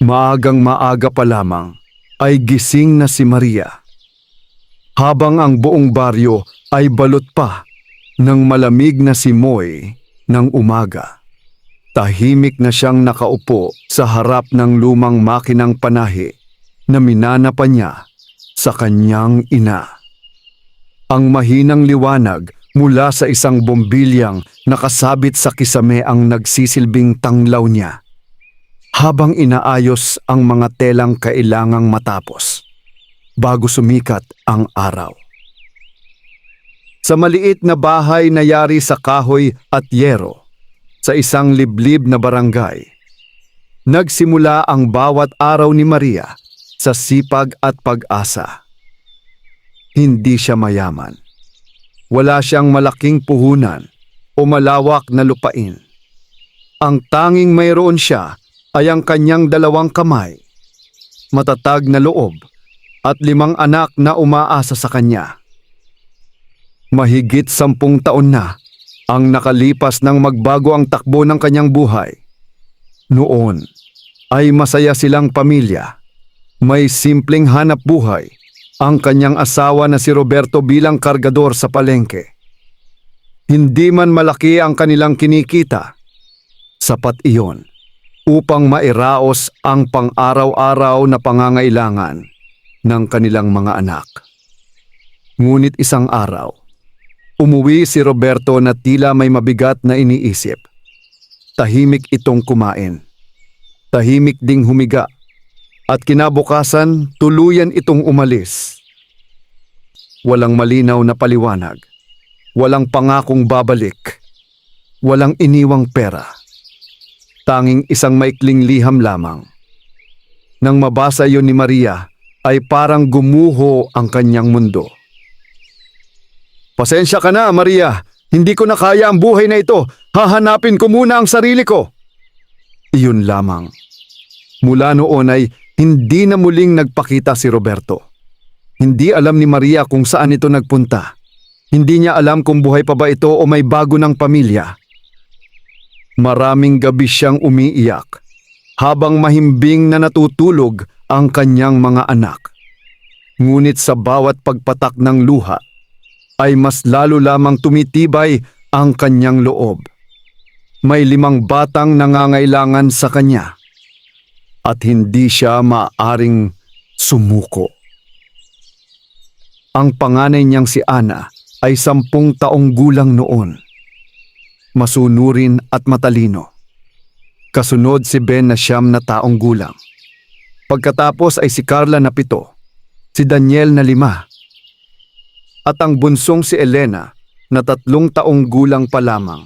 Maagang maaga pa lamang ay gising na si Maria. Habang ang buong baryo ay balot pa ng malamig na simoy ng umaga. Tahimik na siyang nakaupo sa harap ng lumang makinang panahi na minana pa niya sa kanyang ina. Ang mahinang liwanag mula sa isang bombilyang nakasabit sa kisame ang nagsisilbing tanglaw niya habang inaayos ang mga telang kailangang matapos bago sumikat ang araw. Sa maliit na bahay na yari sa kahoy at yero, sa isang liblib na barangay, nagsimula ang bawat araw ni Maria sa sipag at pag-asa. Hindi siya mayaman. Wala siyang malaking puhunan o malawak na lupain. Ang tanging mayroon siya ay ang kanyang 2 kamay, matatag na loob at 5 anak na umaasa sa kanya. Mahigit 10 taon na ang nakalipas nang magbago ang takbo ng kanyang buhay. Noon ay masaya silang pamilya. May simpleng hanap buhay ang kanyang asawa na si Roberto bilang kargador sa palengke. Hindi man malaki ang kanilang kinikita, sapat iyon upang mairaos ang pang-araw-araw na pangangailangan ng kanilang mga anak. Ngunit isang araw, umuwi si Roberto na tila may mabigat na iniisip. Tahimik itong kumain. Tahimik ding humiga. At kinabukasan, tuluyan itong umalis. Walang malinaw na paliwanag. Walang pangakong babalik. Walang iniwang pera. Tanging isang maikling liham lamang. Nang mabasa yon ni Maria, ay parang gumuho ang kanyang mundo. "Pasensya ka na, Maria. Hindi ko na kaya ang buhay na ito. Hahanapin ko muna ang sarili ko." Iyon lamang. Mula noon ay hindi na muling nagpakita si Roberto. Hindi alam ni Maria kung saan ito nagpunta. Hindi niya alam kung buhay pa ba ito o may bago ng pamilya. Maraming gabi siyang umiiyak habang mahimbing na natutulog ang kanyang mga anak. Ngunit sa bawat pagpatak ng luha ay mas lalo lamang tumitibay ang kanyang loob. May 5 batang nangangailangan sa kanya at hindi siya maaaring sumuko. Ang panganay niyang si Ana ay 10 taong gulang noon. Masunurin at matalino. Kasunod si Ben na 9 na taong gulang. Pagkatapos ay si Carla na 7, si Daniel na 5, at ang bunsong si Elena na 3 taong gulang pa lamang.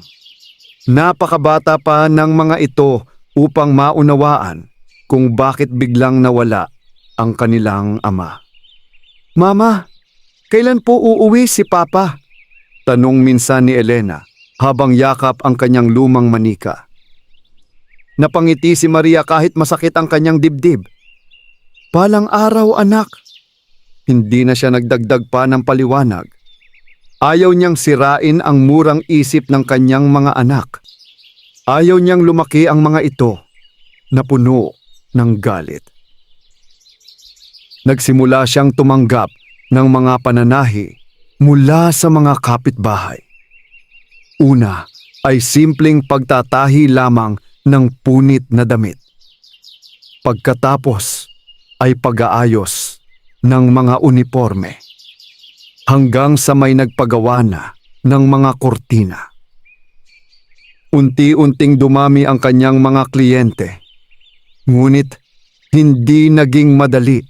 Napakabata pa ng mga ito upang maunawaan kung bakit biglang nawala ang kanilang ama. "Mama, kailan po uuwi si Papa?" tanong minsan ni Elena habang yakap ang kanyang lumang manika. Napangiti si Maria kahit masakit ang kanyang dibdib. "Palang araw, anak." Hindi na siya nagdagdag pa ng paliwanag. Ayaw niyang sirain ang murang isip ng kanyang mga anak. Ayaw niyang lumaki ang mga ito na puno ng galit. Nagsimula siyang tumanggap ng mga pananahi mula sa mga kapitbahay. Una ay simpleng pagtatahi lamang ng punit na damit. Pagkatapos ay pag-aayos ng mga uniforme. Hanggang sa may nagpagawa na ng mga kortina. Unti-unting dumami ang kanyang mga kliyente. Ngunit hindi naging madali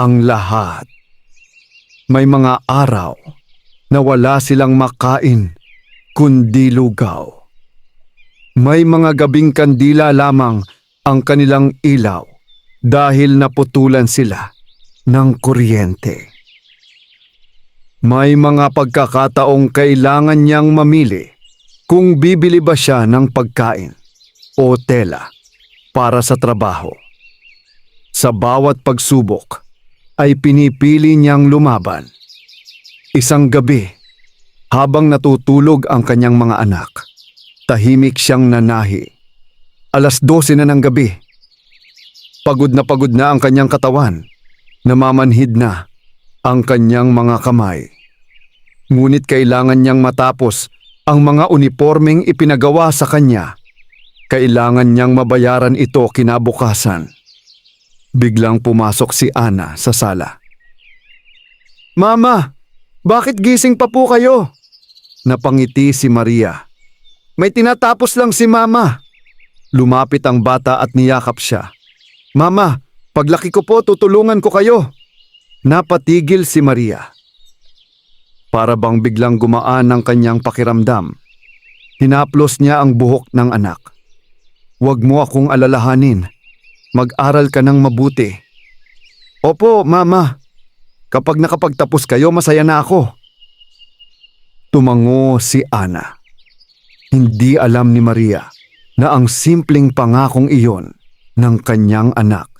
ang lahat. May mga araw na wala silang makain kundi lugaw. May mga gabing kandila lamang ang kanilang ilaw dahil naputulan sila ng kuryente. May mga pagkakataong kailangan niyang mamili kung bibili ba siya ng pagkain o tela para sa trabaho. Sa bawat pagsubok ay pinipili niyang lumaban. Isang gabi, habang natutulog ang kanyang mga anak, tahimik siyang nanahi. 12:00 na ng gabi. Pagod na ang kanyang katawan. Namamanhid na ang kanyang mga kamay. Ngunit kailangan niyang matapos ang mga unipormeng ipinagawa sa kanya. Kailangan niyang mabayaran ito kinabukasan. Biglang pumasok si Ana sa sala. "Mama, bakit gising pa po kayo?" Napangiti si Maria. "May tinatapos lang si Mama." Lumapit ang bata at niyakap siya. "Mama, paglaki ko po tutulungan ko kayo." Napatigil si Maria. Para bang biglang gumaan ang kanyang pakiramdam. Hinaplos niya ang buhok ng anak. "Huwag mo akong alalahanin. Mag-aral ka ng mabuti." "Opo, Mama. Kapag nakapagtapos kayo, masaya na ako." Tumango si Ana. Hindi alam ni Maria na ang simpleng pangakong iyon ng kanyang anak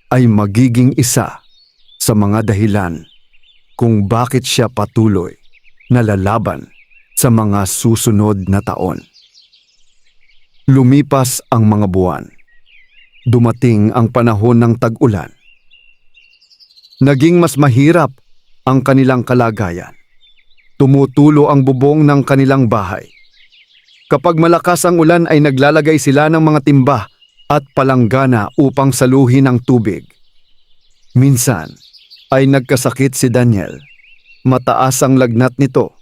ay magiging isa sa mga dahilan kung bakit siya patuloy na lalaban sa mga susunod na taon. Lumipas ang mga buwan. Dumating ang panahon ng tag-ulan. Naging mas mahirap ang kanilang kalagayan. Tumutulo ang bubong ng kanilang bahay. Kapag malakas ang ulan ay naglalagay sila ng mga timba at palanggana upang saluhin ang tubig. Minsan ay nagkasakit si Daniel. Mataas ang lagnat nito.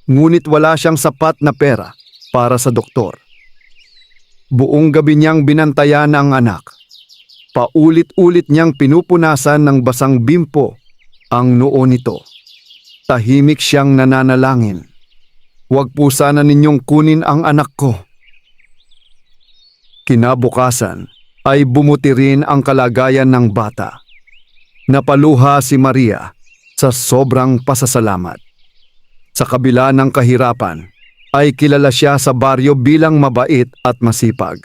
Ngunit wala siyang sapat na pera para sa doktor. Buong gabi niyang binantayan ang anak. Paulit-ulit niyang pinupunasan ng basang bimpo ang noo nito. Tahimik siyang nananalangin. "Huwag po sana ninyong kunin ang anak ko." Kinabukasan ay bumuti rin ang kalagayan ng bata. Napaluha si Maria sa sobrang pasasalamat. Sa kabila ng kahirapan, ay kilala siya sa baryo bilang mabait at masipag.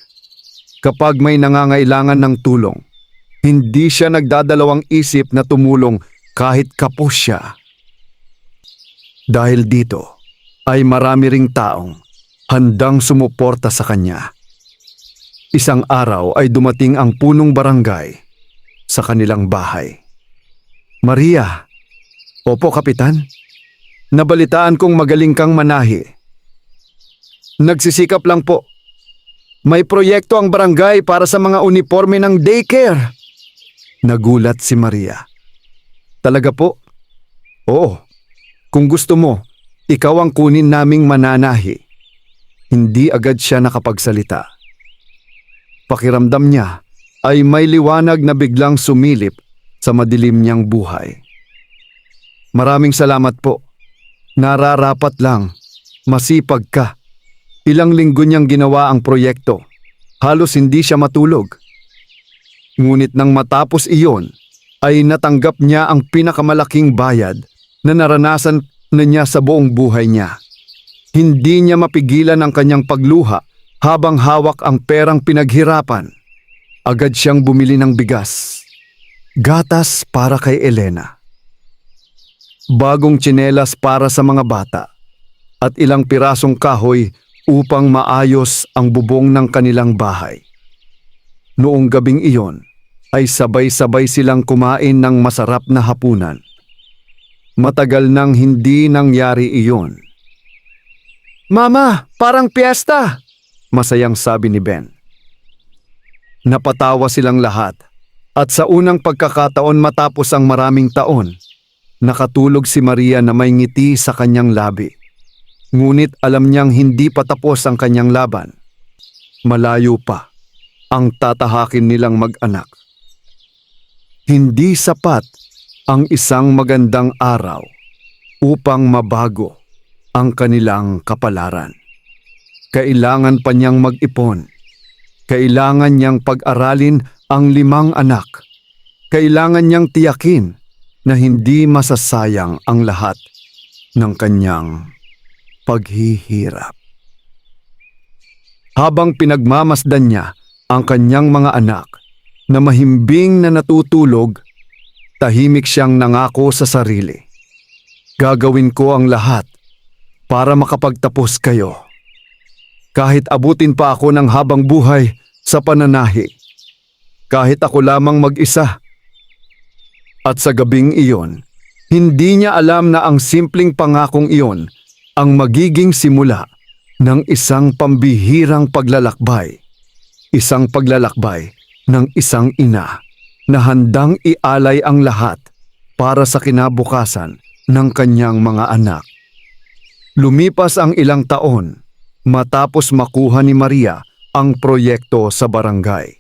Kapag may nangangailangan ng tulong, hindi siya nagdadalawang isip na tumulong kahit kapos siya. Dahil dito, ay marami ring taong handang sumuporta sa kanya. Isang araw ay dumating ang punong barangay sa kanilang bahay. "Maria." "Opo, Kapitan. Nabalitaan kong magaling kang manahi." "Nagsisikap lang po. May proyekto ang barangay para sa mga uniforme ng daycare." Nagulat si Maria. "Talaga po?" "Oo. Kung gusto mo, ikaw ang kunin naming mananahi." Hindi agad siya nakapagsalita. Pakiramdam niya ay may liwanag na biglang sumilip sa madilim niyang buhay. "Maraming salamat po. Nararapat lang. Masipag ka." Ilang linggo niyang ginawa ang proyekto. Halos hindi siya matulog. Ngunit nang matapos iyon, ay natanggap niya ang pinakamalaking bayad na naranasan na niya sa buong buhay niya. Hindi niya mapigilan ang kanyang pagluha habang hawak ang perang pinaghirapan. Agad siyang bumili ng bigas, gatas para kay Elena, bagong tsinelas para sa mga bata, at ilang pirasong kahoy upang maayos ang bubong ng kanilang bahay. Noong gabing iyon ay sabay-sabay silang kumain ng masarap na hapunan. Matagal nang hindi nangyari iyon. "Mama, parang piyesta!" masayang sabi ni Ben. Napatawa silang lahat at sa unang pagkakataon matapos ang maraming taon, nakatulog si Maria na may ngiti sa kanyang labi. Ngunit alam niyang hindi pa tapos ang kanyang laban. Malayo pa ang tatahakin nilang mag-anak. Hindi sapat ang isang magandang araw upang mabago ang kanilang kapalaran. Kailangan pa niyang mag-ipon. Kailangan niyang pag-aralin ang 5 anak. Kailangan niyang tiyakin na hindi masasayang ang lahat ng kanyang paghihirap. Habang pinagmamasdan niya ang kanyang mga anak na mahimbing na natutulog, tahimik siyang nangako sa sarili. "Gagawin ko ang lahat para makapagtapos kayo. Kahit abutin pa ako ng habang buhay sa pananahi. kahit ako lamang mag-isa. At sa gabing iyon, hindi niya alam na ang simpleng pangakong iyon ang magiging simula ng isang pambihirang paglalakbay. Isang paglalakbay ng isang ina na handang ialay ang lahat para sa kinabukasan ng kanyang mga anak. Lumipas ang ilang taon matapos makuha ni Maria ang proyekto sa barangay.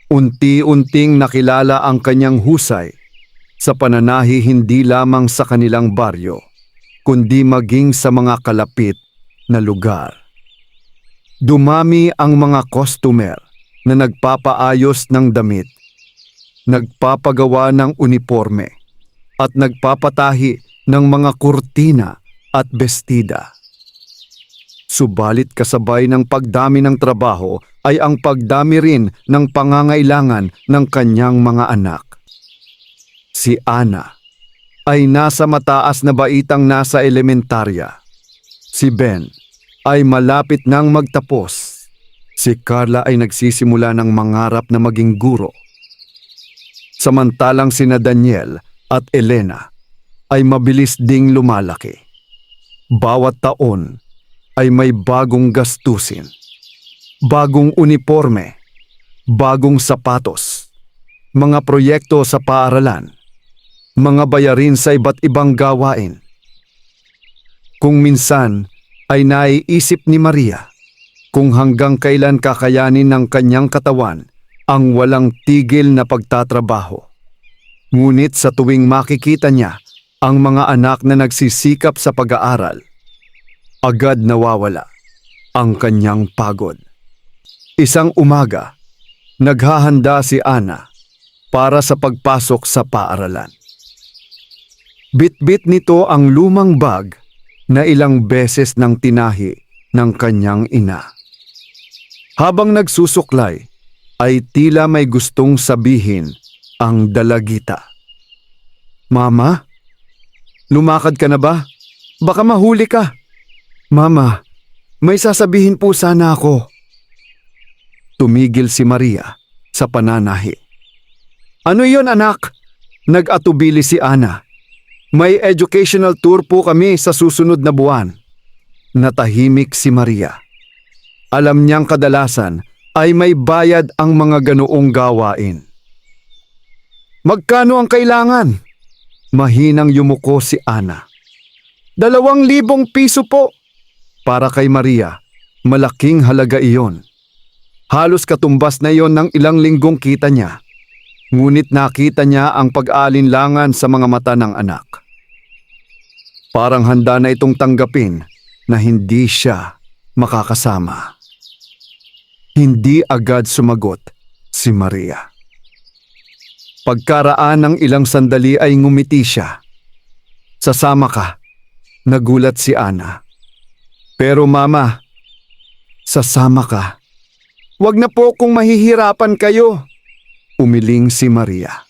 Unti-unting nakilala ang kanyang husay sa pananahi hindi lamang sa kanilang baryo, kundi maging sa mga kalapit na lugar. Dumami ang mga customer na nagpapaayos ng damit, nagpapagawa ng uniforme, at nagpapatahi ng mga kurtina at bestida. Subalit kasabay ng pagdami ng trabaho ay ang pagdami rin ng pangangailangan ng kanyang mga anak. Si Ana ay nasa mataas na baitang nasa elementarya. Si Ben ay malapit nang magtapos. Si Carla ay nagsisimula ng mangarap na maging guro. Samantalang sina Daniel at Elena ay mabilis ding lumalaki. Bawat taon ay may bagong gastusin, bagong uniforme, bagong sapatos, mga proyekto sa paaralan, mga bayarin sa iba't ibang gawain. Kung minsan ay naiisip ni Maria kung hanggang kailan kakayanin ng kanyang katawan ang walang tigil na pagtatrabaho. Ngunit sa tuwing makikita niya ang mga anak na nagsisikap sa pag-aaral, agad nawawala ang kanyang pagod. Isang umaga, naghahanda si Ana para sa pagpasok sa paaralan. Bit-bit nito ang lumang bag na ilang beses nang tinahi ng kanyang ina. Habang nagsusuklay, ay tila may gustong sabihin ang dalagita. "Mama, lumakad ka na ba? Baka mahuli ka." "Mama, may sasabihin po sana ako." Tumigil si Maria sa pananahi. "Ano yon, anak?" Nag-atubili si Ana. "May educational tour po kami sa susunod na buwan." Natahimik si Maria. Alam niyang kadalasan ay may bayad ang mga ganoong gawain. "Magkano ang kailangan?" Mahinang yumuko si Ana. 2,000 piso po." Para kay Maria, malaking halaga iyon. Halos katumbas na iyon ng ilang linggong kita niya. Ngunit nakita niya ang pag-aalinlangan sa mga mata ng anak. Parang handa na itong tanggapin na hindi siya makakasama. Hindi agad sumagot si Maria. Pagkaraan ng ilang sandali ay ngumiti siya. "Sasama ka?" Nagulat si Ana. "Pero mama, sasama ka. Wag na po kung mahihirapan kayo." Umiling si Maria.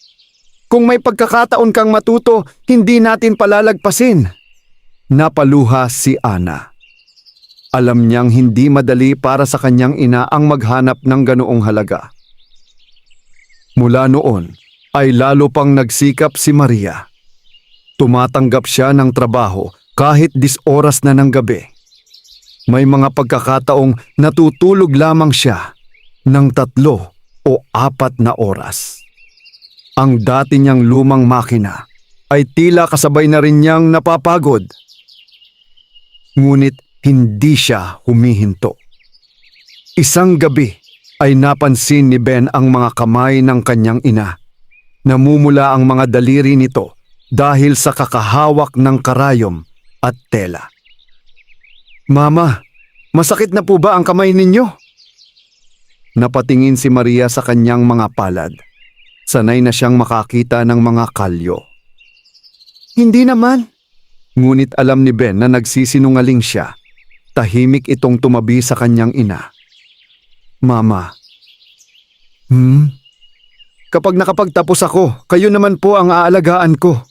"Kung may pagkakataon kang matuto, hindi natin palalagpasin." Napaluha si Ana. Alam niyang hindi madali para sa kanyang ina ang maghanap ng ganoong halaga. Mula noon ay lalo pang nagsikap si Maria. Tumatanggap siya ng trabaho kahit 10 oras na ng gabi. May mga pagkakataong natutulog lamang siya ng 3 o 4 na oras. Ang dati niyang lumang makina ay tila kasabay na rin niyang napapagod. Ngunit hindi siya humihinto. Isang gabi ay napansin ni Ben ang mga kamay ng kanyang ina. Namumula ang mga daliri nito dahil sa kakahawak ng karayom at tela. "Mama, masakit na po ba ang kamay ninyo?" Napatingin si Maria sa kanyang mga palad. Sanay na siyang makakita ng mga kalyo. "Hindi naman." Ngunit alam ni Ben na nagsisinungaling siya. Tahimik itong tumabi sa kanyang ina. "Mama, kapag nakapagtapos ako, kayo naman po ang aalagaan ko."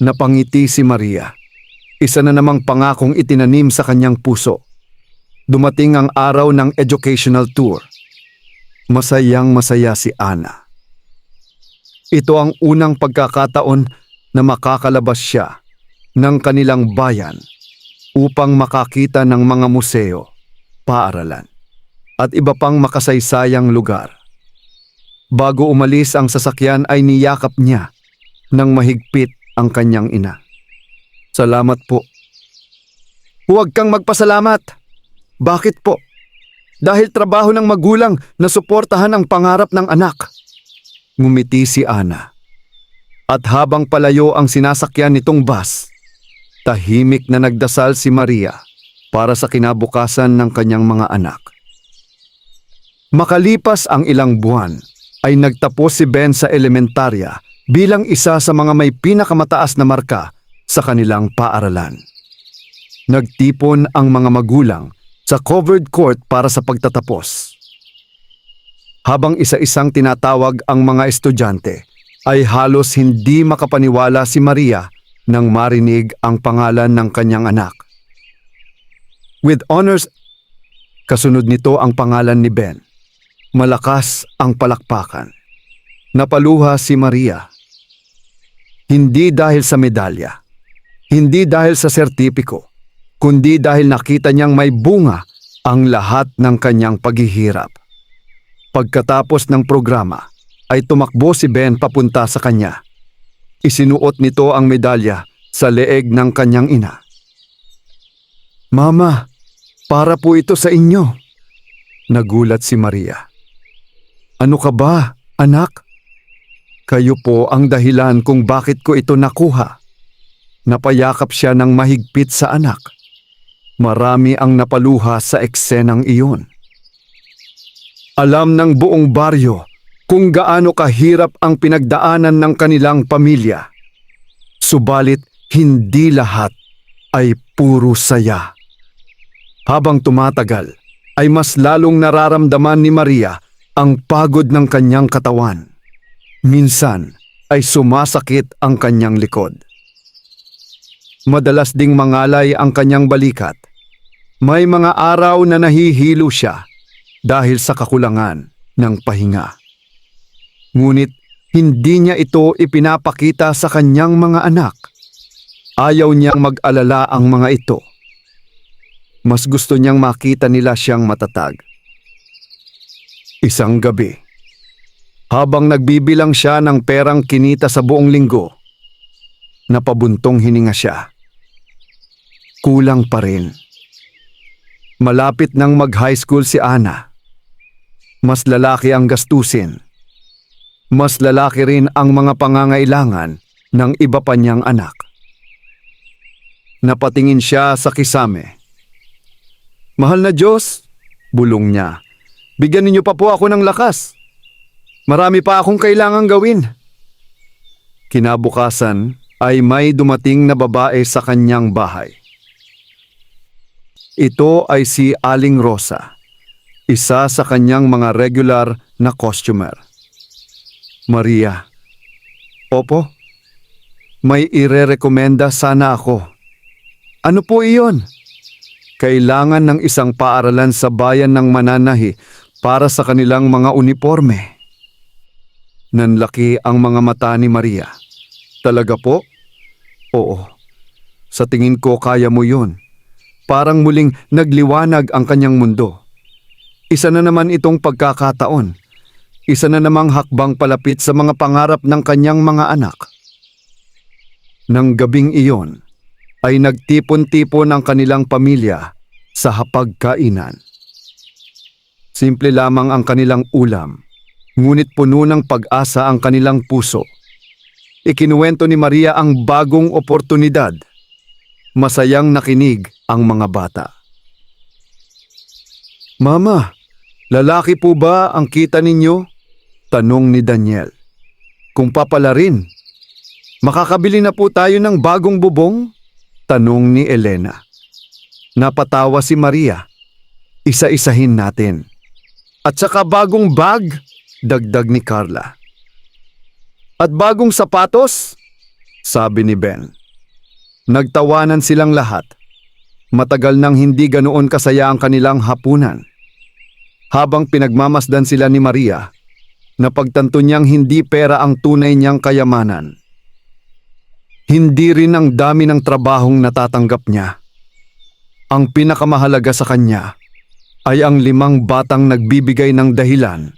Napangiti si Maria. Isa na namang pangakong itinanim sa kanyang puso. Dumating ang araw ng educational tour. Masayang masaya si Ana. Ito ang unang pagkakataon na makakalabas siya ng kanilang bayan upang makakita ng mga museo, paaralan, at iba pang makasaysayang lugar. Bago umalis ang sasakyan ay niyakap niya ng mahigpit ang kanyang ina. Salamat po. Huwag kang magpasalamat. Bakit po? Dahil trabaho ng magulang na suportahan ang pangarap ng anak. Ngumiti si Ana. At habang palayo ang sinasakyan nitong bus, tahimik na nagdasal si Maria para sa kinabukasan ng kanyang mga anak. Makalipas ang ilang buwan, ay nagtapos si Ben sa elementarya bilang isa sa mga may pinakamataas na marka sa kanilang paaralan. Nagtipon ang mga magulang sa covered court para sa pagtatapos. Habang isa-isang tinatawag ang mga estudyante, ay halos hindi makapaniwala si Maria nang marinig ang pangalan ng kanyang anak. With honors, kasunod nito ang pangalan ni Ben. Malakas ang palakpakan. Napaluha si Maria. Hindi dahil sa medalya, hindi dahil sa sertipiko, kundi dahil nakita niyang may bunga ang lahat ng kanyang paghihirap. Pagkatapos ng programa, ay tumakbo si Ben papunta sa kanya. Isinuot nito ang medalya sa leeg ng kanyang ina. Mama, para po ito sa inyo. Nagulat si Maria. Ano ka ba, anak? Kayo po ang dahilan kung bakit ko ito nakuha. Napayakap siya ng mahigpit sa anak. Marami ang napaluha sa eksenang iyon. Alam ng buong baryo kung gaano kahirap ang pinagdaanan ng kanilang pamilya. Subalit hindi lahat ay puro saya. Habang tumatagal, ay mas lalong nararamdaman ni Maria ang pagod ng kanyang katawan. Minsan ay sumasakit ang kanyang likod. Madalas ding mangalay ang kanyang balikat. May mga araw na nahihilo siya dahil sa kakulangan ng pahinga. Ngunit hindi niya ito ipinapakita sa kanyang mga anak. Ayaw niyang mag-alala ang mga ito. Mas gusto niyang makita nila siyang matatag. Isang gabi, habang nagbibilang siya ng perang kinita sa buong linggo, napabuntong hininga siya. Kulang pa rin. Malapit nang mag-high school si Ana. Mas lalaki ang gastusin. Mas lalaki rin ang mga pangangailangan ng iba pa niyang anak. Napatingin siya sa kisame. Mahal na Diyos, bulong niya. Bigyan ninyo pa po ako ng lakas. Marami pa akong kailangang gawin. Kinabukasan ay may dumating na babae sa kanyang bahay. Ito ay si Aling Rosa, isa sa kanyang mga regular na customer. Maria, opo, may irerekomenda sana ako. Ano po iyon? Kailangan ng isang paaralan sa bayan ng Mananahi para sa kanilang mga uniforme. Nanlaki ang mga mata ni Maria. Talaga po? Oo. Sa tingin ko kaya mo yun. Parang muling nagliwanag ang kanyang mundo. Isa na naman itong pagkakataon. Isa na namang hakbang palapit sa mga pangarap ng kanyang mga anak. Nang gabing iyon, ay nagtipon-tipon ang kanilang pamilya sa hapagkainan. Simple lamang ang kanilang ulam, ngunit puno ng pag-asa ang kanilang puso. Ikinuwento ni Maria ang bagong oportunidad. Masayang nakinig ang mga bata. Mama, lalaki po ba ang kita ninyo? Tanong ni Daniel. Kung papalarin, makakabili na po tayo ng bagong bubong? Tanong ni Elena. Napatawa si Maria. Isa-isahin natin. At saka bagong bag, dagdag ni Carla. At bagong sapatos, sabi ni Ben. Nagtawanan silang lahat. Matagal nang hindi ganoon kasaya ang kanilang hapunan. Habang pinagmamasdan sila ni Maria, napagtanto niyang hindi pera ang tunay niyang kayamanan. Hindi rin ang dami ng trabahong natatanggap niya. Ang pinakamahalaga sa kanya ay ang 5 batang nagbibigay ng dahilan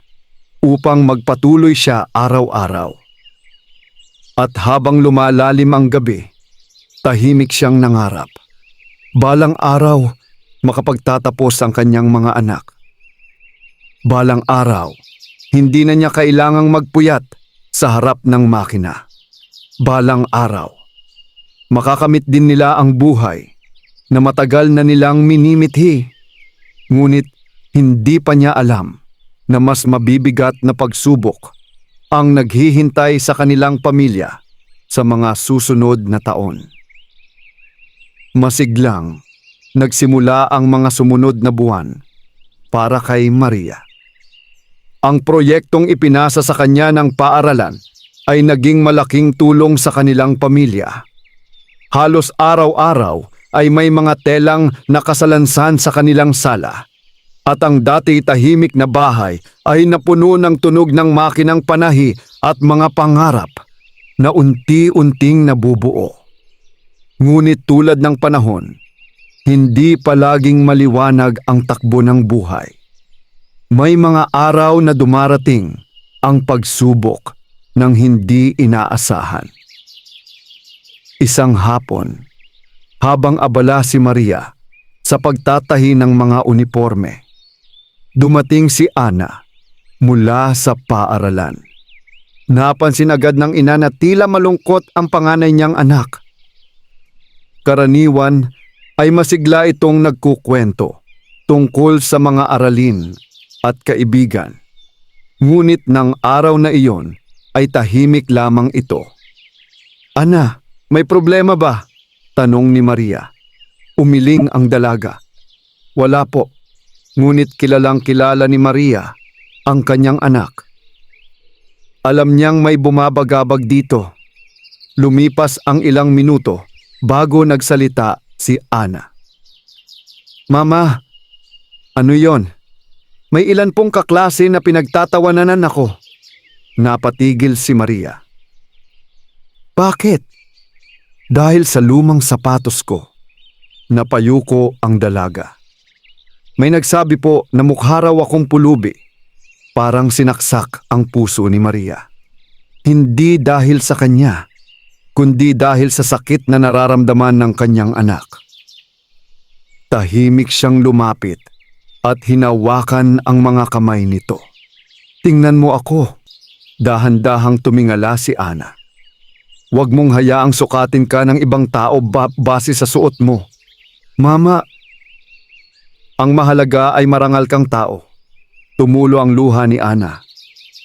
upang magpatuloy siya araw-araw. At habang lumalalim ang gabi, tahimik siyang nangarap. Balang araw, makapagtatapos ang kanyang mga anak. Balang araw, hindi na niya kailangang magpuyat sa harap ng makina. Balang araw, makakamit din nila ang buhay na matagal na nilang minimithi. Ngunit hindi pa niya alam na mas mabibigat na pagsubok ang naghihintay sa kanilang pamilya sa mga susunod na taon. Masiglang, nagsimula ang mga sumunod na buwan para kay Maria. Ang proyektong ipinasa sa kanya ng paaralan ay naging malaking tulong sa kanilang pamilya. Halos araw-araw ay may mga telang nakasalansan sa kanilang sala at ang dati tahimik na bahay ay napuno ng tunog ng makinang panahi at mga pangarap na unti-unting nabubuo. Ngunit tulad ng panahon, hindi palaging maliwanag ang takbo ng buhay. May mga araw na dumarating ang pagsubok ng hindi inaasahan. Isang hapon, habang abala si Maria sa pagtatahi ng mga uniforme, dumating si Ana mula sa paaralan. Napansin agad ng ina na tila malungkot ang panganay niyang anak. Karaniwan ay masigla itong nagkukwento tungkol sa mga aralin at kaibigan. Ngunit ng araw na iyon ay tahimik lamang ito. "Ana, may problema ba?" tanong ni Maria. Umiling ang dalaga. "Wala po." Ngunit kilalang kilala ni Maria ang kanyang anak. Alam niyang may bumabagabag dito. Lumipas ang ilang minuto bago nagsalita si Ana. "Mama, ano yon? May ilan pong kaklase na pinagtatawanan ako." Napatigil si Maria. "Bakit?" "Dahil sa lumang sapatos ko." Napayuko ang dalaga. "May nagsabi po na mukha raw akong pulubi." Parang sinaksak ang puso ni Maria. Hindi dahil sa kanya, kundi dahil sa sakit na nararamdaman ng kanyang anak. Tahimik siyang lumapit at hinawakan ang mga kamay nito. "Tingnan mo ako." Dahan-dahang tumingala si Ana. "Huwag mong hayaang sukatin ka ng ibang tao base sa suot mo." "Mama, ang mahalaga ay marangal kang tao." Tumulo ang luha ni Ana.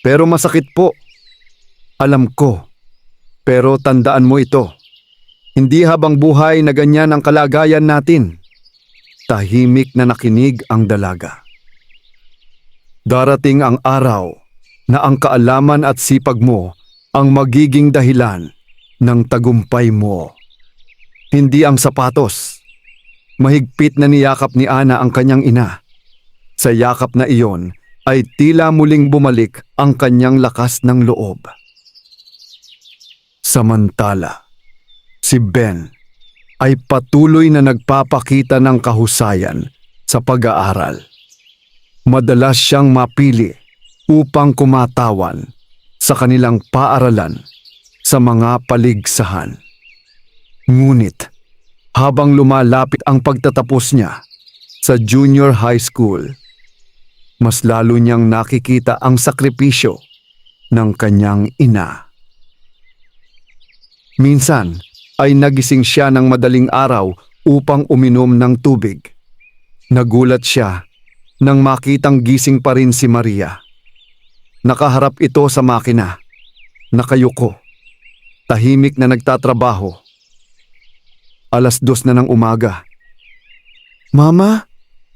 "Pero masakit po." "Alam ko. Pero tandaan mo ito. Hindi habang buhay na ganyan ang kalagayan natin." Tahimik na nakinig ang dalaga. "Darating ang araw na ang kaalaman at sipag mo ang magiging dahilan ng tagumpay mo. Hindi ang sapatos." Mahigpit na niyakap ni Ana ang kanyang ina. Sa yakap na iyon ay tila muling bumalik ang kanyang lakas ng loob. Samantala, si Ben ay patuloy na nagpapakita ng kahusayan sa pag-aaral. Madalas siyang mapili upang kumatawan sa kanilang paaralan sa mga paligsahan. Ngunit habang lumalapit ang pagtatapos niya sa junior high school, mas lalo niyang nakikita ang sakripisyo ng kanyang ina. Minsan ay nagising siya ng madaling araw upang uminom ng tubig. Nagulat siya nang makitang gising pa rin si Maria. Nakaharap ito sa makina, nakayuko, tahimik na nagtatrabaho. 2:00 na ng umaga. "Mama?"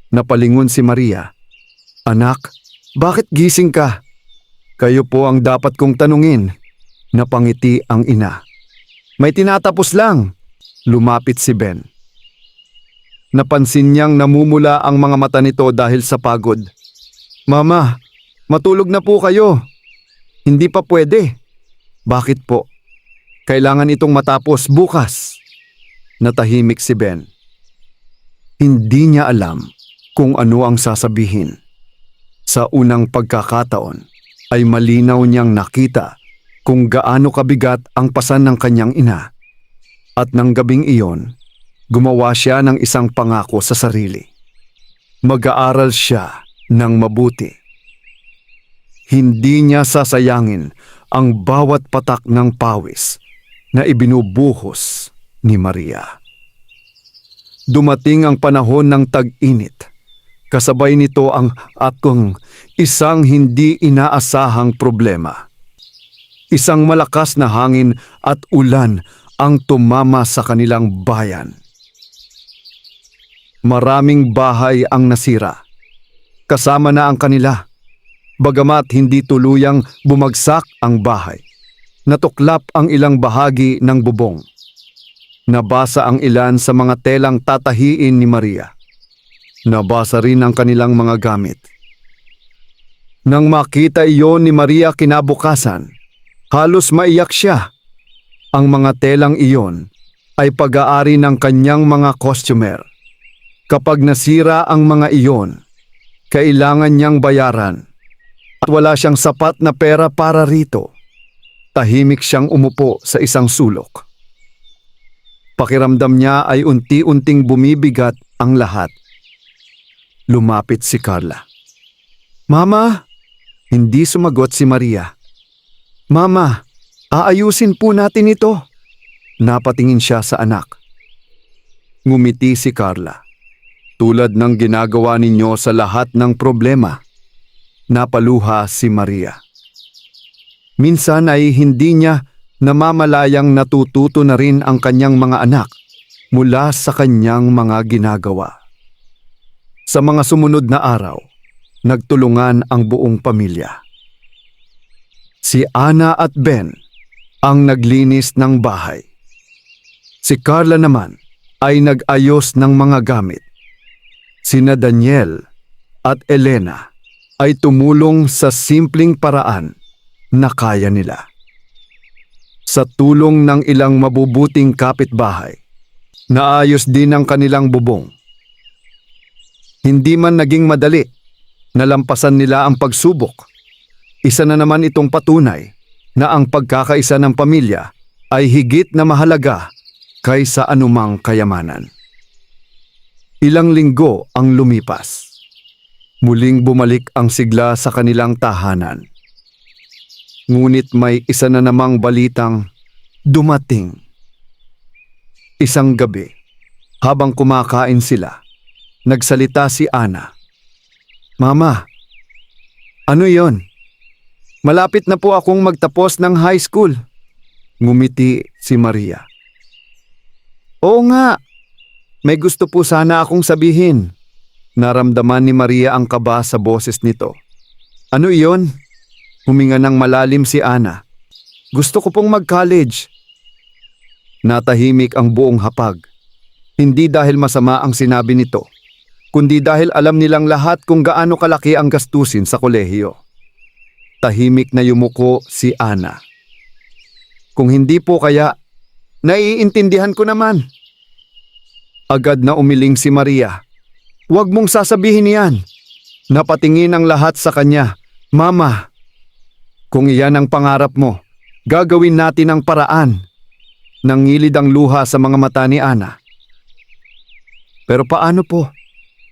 Napalingon si Maria. "Anak, bakit gising ka?" "Kayo po ang dapat kong tanungin." Napangiti ang ina. "May tinatapos lang." Lumapit si Ben. Napansin niyang namumula ang mga mata nito dahil sa pagod. Mama, matulog na po kayo. Hindi pa pwede. Bakit po? Kailangan itong matapos bukas. Natahimik si Ben. Hindi niya alam kung ano ang sasabihin. Sa unang pagkakataon ay malinaw niyang nakita kung gaano kabigat ang pasan ng kanyang ina. At nang gabing iyon, gumawa siya ng isang pangako sa sarili. Mag-aaral siya ng mabuti. Hindi niya sasayangin ang bawat patak ng pawis na ibinubuhos ni Maria. Dumating ang panahon ng tag-init. Kasabay nito ang isang hindi inaasahang problema. Isang malakas na hangin at ulan ang tumama sa kanilang bayan. Maraming bahay ang nasira. Kasama na ang kanila. Bagamat hindi tuluyang bumagsak ang bahay. Natuklap ang ilang bahagi ng bubong. Nabasa ang ilan sa mga telang tatahiin ni Maria. Nabasa rin ang kanilang mga gamit. Nang makita iyon ni Maria kinabukasan, halos maiyak siya. Ang mga telang iyon ay pag-aari ng kanyang mga customer. Kapag nasira ang mga iyon, kailangan niyang bayaran at wala siyang sapat na pera para rito. Tahimik siyang umupo sa isang sulok. Pakiramdam niya ay unti-unting bumibigat ang lahat. Lumapit si Carla. Mama! Hindi sumagot si Maria. Mama, aayusin po natin ito. Napatingin siya sa anak. Ngumiti si Carla. Tulad ng ginagawa ninyo sa lahat ng problema. Napaluha si Maria. Minsan ay hindi niya namamalayang natututo na rin ang kanyang mga anak mula sa kanyang mga ginagawa. Sa mga sumunod na araw, nagtulungan ang buong pamilya. Si Ana at Ben ang naglinis ng bahay. Si Carla naman ay nag-ayos ng mga gamit. Sina Daniel at Elena ay tumulong sa simpleng paraan na kaya nila. Sa tulong ng ilang mabubuting kapitbahay, naayos din ang kanilang bubong. Hindi man naging madali, nalampasan nila ang pagsubok. Isa na naman itong patunay na ang pagkakaisa ng pamilya ay higit na mahalaga kaysa anumang kayamanan. Ilang linggo ang lumipas. Muling bumalik ang sigla sa kanilang tahanan. Ngunit may isa na namang balitang dumating. Isang gabi, habang kumakain sila, nagsalita si Ana. Mama, ano yon? Malapit na po akong magtapos ng high school. Ngumiti si Maria. Oo nga, may gusto po sana akong sabihin. Naramdaman ni Maria ang kaba sa boses nito. Ano iyon? Huminga ng malalim si Ana. Gusto ko pong mag-college. Natahimik ang buong hapag. Hindi dahil masama ang sinabi nito, kundi dahil alam nilang lahat kung gaano kalaki ang gastusin sa kolehiyo. Tahimik na yumuko si Ana. Kung hindi po kaya, naiintindihan ko naman. Agad na umiling si Maria. Huwag mong sasabihin yan. Napatingin ang lahat sa kanya. Mama, kung iyan ang pangarap mo, gagawin natin ang paraan. Nangilid ang luha sa mga mata ni Ana. Pero paano po?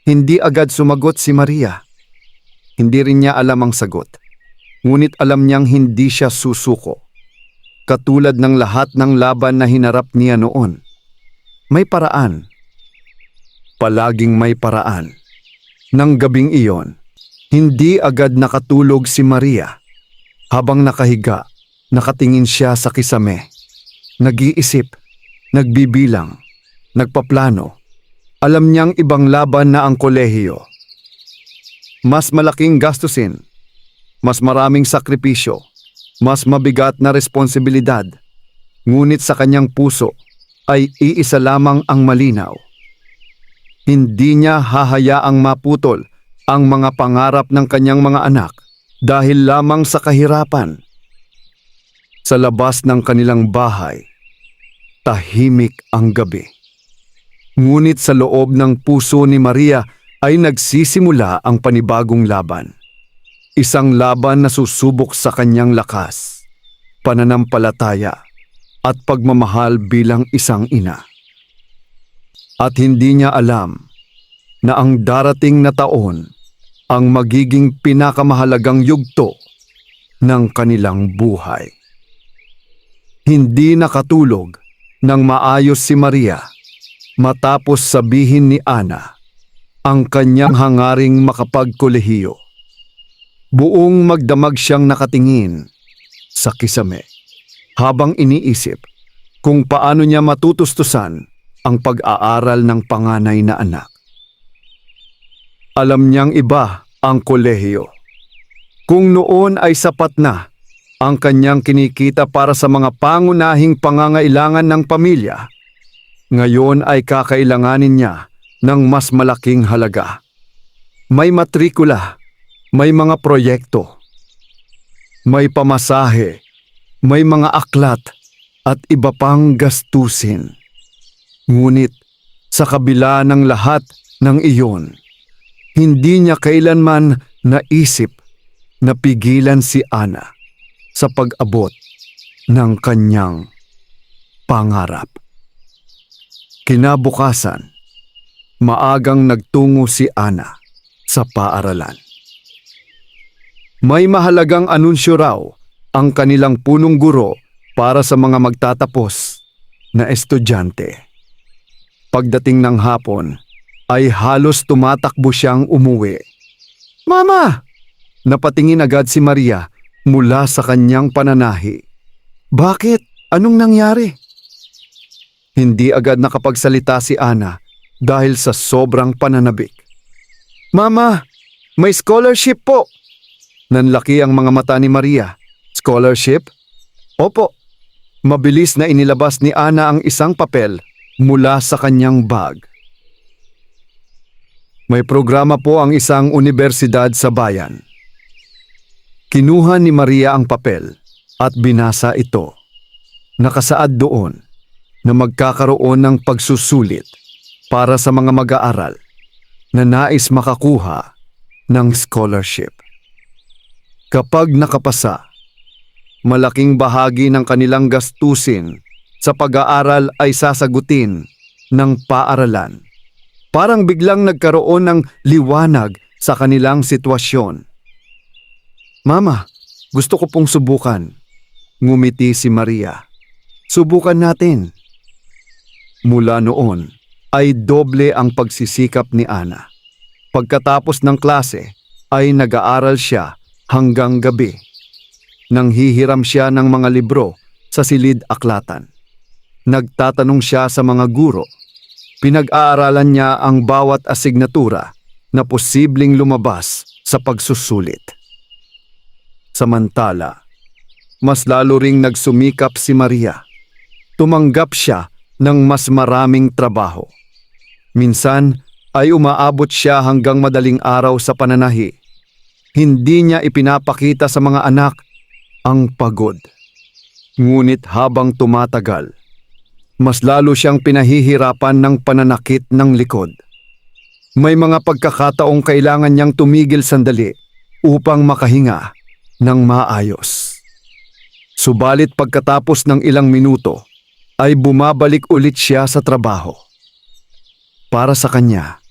Hindi agad sumagot si Maria. Hindi rin niya alam ang sagot. Ngunit alam niyang hindi siya susuko. Katulad ng lahat ng laban na hinarap niya noon. May paraan. Palaging may paraan. Nang gabing iyon, hindi agad nakatulog si Maria. Habang nakahiga, nakatingin siya sa kisame. Nag-iisip, nagbibilang, nagpaplano. Alam niyang ibang laban na ang kolehiyo. Mas malaking gastusin. Mas maraming sakripisyo, mas mabigat na responsibilidad, ngunit sa kanyang puso ay iisa lamang ang malinaw. Hindi niya hahayaang maputol ang mga pangarap ng kanyang mga anak dahil lamang sa kahirapan. Sa labas ng kanilang bahay, tahimik ang gabi. Ngunit sa loob ng puso ni Maria ay nagsisimula ang panibagong laban. Isang laban na susubok sa kanyang lakas, pananampalataya, at pagmamahal bilang isang ina. At hindi niya alam na ang darating na taon ang magiging pinakamahalagang yugto ng kanilang buhay. Hindi nakatulog ng maayos si Maria matapos sabihin ni Ana ang kanyang hangaring makapagkolehiyo. Buong magdamag siyang nakatingin sa kisame habang iniisip kung paano niya matutustusan ang pag-aaral ng panganay na anak. Alam niyang iba ang kolehiyo. Kung noon ay sapat na ang kanyang kinikita para sa mga pangunahing pangangailangan ng pamilya, ngayon ay kakailanganin niya ng mas malaking halaga. May matrikula, may mga proyekto, may pamasahe, may mga aklat at iba pang gastusin. Ngunit sa kabila ng lahat ng iyon, hindi niya kailanman naisip na pigilan si Ana sa pag-abot ng kanyang pangarap. Kinabukasan, maagang nagtungo si Ana sa paaralan. May mahalagang anunsyo raw ang kanilang punong guro para sa mga magtatapos na estudyante. Pagdating ng hapon, ay halos tumatakbo siyang umuwi. "Mama!" Napatingin agad si Maria mula sa kanyang pananahi. "Bakit? Anong nangyari?" Hindi agad nakapagsalita si Ana dahil sa sobrang pananabik. "Mama, may scholarship po!" Nanlaki ang mga mata ni Maria. "Scholarship?" "Opo." Mabilis na inilabas ni Ana ang isang papel mula sa kanyang bag. May programa po ang isang unibersidad sa bayan. Kinuha ni Maria ang papel at binasa ito. Nakasaad doon na magkakaroon ng pagsusulit para sa mga mag-aaral na nais makakuha ng scholarship. Kapag nakapasa, malaking bahagi ng kanilang gastusin sa pag-aaral ay sasagutin ng paaralan. Parang biglang nagkaroon ng liwanag sa kanilang sitwasyon. "Mama, gusto ko pong subukan." Ngumiti si Maria. "Subukan natin." Mula noon ay doble ang pagsisikap ni Ana. Pagkatapos ng klase ay nag-aaral siya hanggang gabi. Nanghihiram siya ng mga libro sa silid-aklatan. Nagtatanong siya sa mga guro. Pinag-aaralan niya ang bawat asignatura na posibleng lumabas sa pagsusulit. Samantala, mas lalo ring nagsumikap si Maria. Tumanggap siya ng mas maraming trabaho. Minsan ay umaabot siya hanggang madaling araw sa pananahi. Hindi niya ipinapakita sa mga anak ang pagod. Ngunit habang tumatagal, mas lalo siyang pinahihirapan ng pananakit ng likod. May mga pagkakataong kailangan niyang tumigil sandali upang makahinga ng maayos. Subalit pagkatapos ng ilang minuto, ay bumabalik ulit siya sa trabaho. Para sa kanya,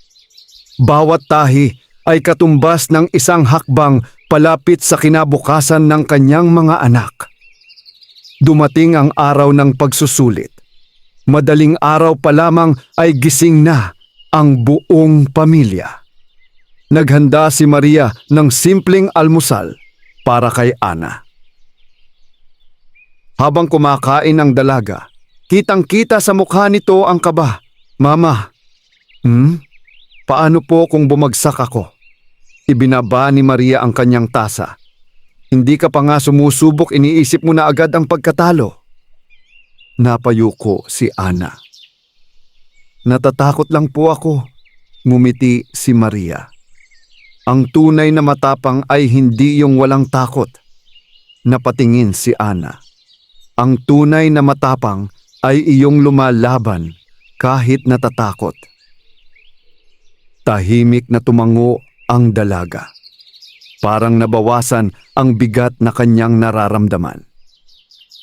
bawat tahi ay katumbas ng isang hakbang palapit sa kinabukasan ng kanyang mga anak. Dumating ang araw ng pagsusulit. Madaling araw pa lamang ay gising na ang buong pamilya. Naghanda si Maria ng simpleng almusal para kay Ana. Habang kumakain ang dalaga, kitang-kita sa mukha nito ang kaba. "Mama, paano po kung bumagsak ako?" Ibinaba ni Maria ang kanyang tasa. "Hindi ka pa nga sumusubok, iniisip mo na agad ang pagkatalo." Napayuko si Ana. "Natatakot lang po ako," ngumiti si Maria. Ang tunay na matapang ay hindi yung walang takot. Napatingin si Ana. Ang tunay na matapang ay iyong lumalaban kahit natatakot. Tahimik na tumango ang dalaga. Parang nabawasan ang bigat na kanyang nararamdaman.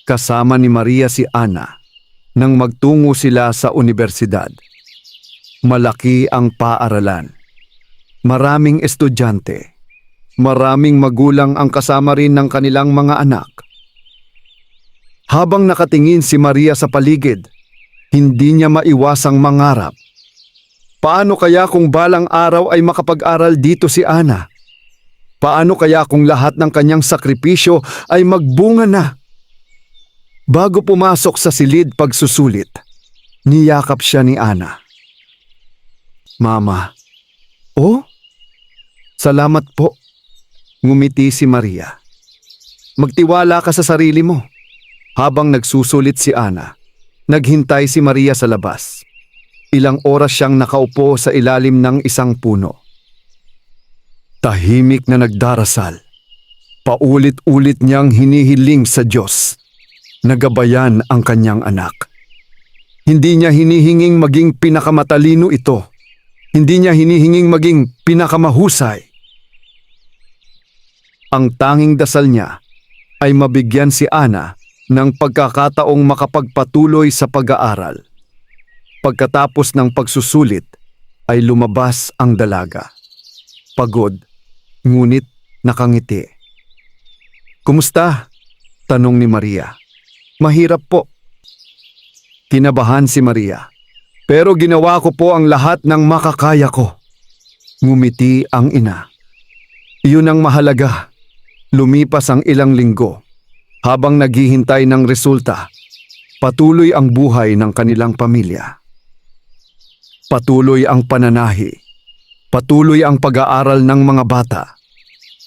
Kasama ni Maria si Ana nang magtungo sila sa unibersidad. Malaki ang paaralan. Maraming estudyante. Maraming magulang ang kasama rin ng kanilang mga anak. Habang nakatingin si Maria sa paligid, hindi niya maiwasang mangarap. Paano kaya kung balang araw ay makapag-aral dito si Ana? Paano kaya kung lahat ng kanyang sakripisyo ay magbunga na? Bago pumasok sa silid pagsusulit, niyakap siya ni Ana. Mama. Oh? Salamat po. Ngumiti si Maria. Magtiwala ka sa sarili mo. Habang nagsusulit si Ana, naghintay si Maria sa labas. Ilang oras siyang nakaupo sa ilalim ng isang puno. Tahimik na nagdarasal. Paulit-ulit niyang hinihiling sa Diyos na gabayan ang kanyang anak. Hindi niya hinihinging maging pinakamatalino ito. Hindi niya hinihinging maging pinakamahusay. Ang tanging dasal niya ay mabigyan si Ana ng pagkakataong makapagpatuloy sa pag-aaral. Pagkatapos ng pagsusulit ay lumabas ang dalaga. Pagod, ngunit nakangiti. Kumusta? Tanong ni Maria. Mahirap po. Kinabahan si Maria. Pero ginawa ko po ang lahat ng makakaya ko. Ngumiti ang ina. Iyon ang mahalaga. Lumipas ang ilang linggo. Habang naghihintay ng resulta, patuloy ang buhay ng kanilang pamilya. Patuloy ang pananahi. Patuloy ang pag-aaral ng mga bata.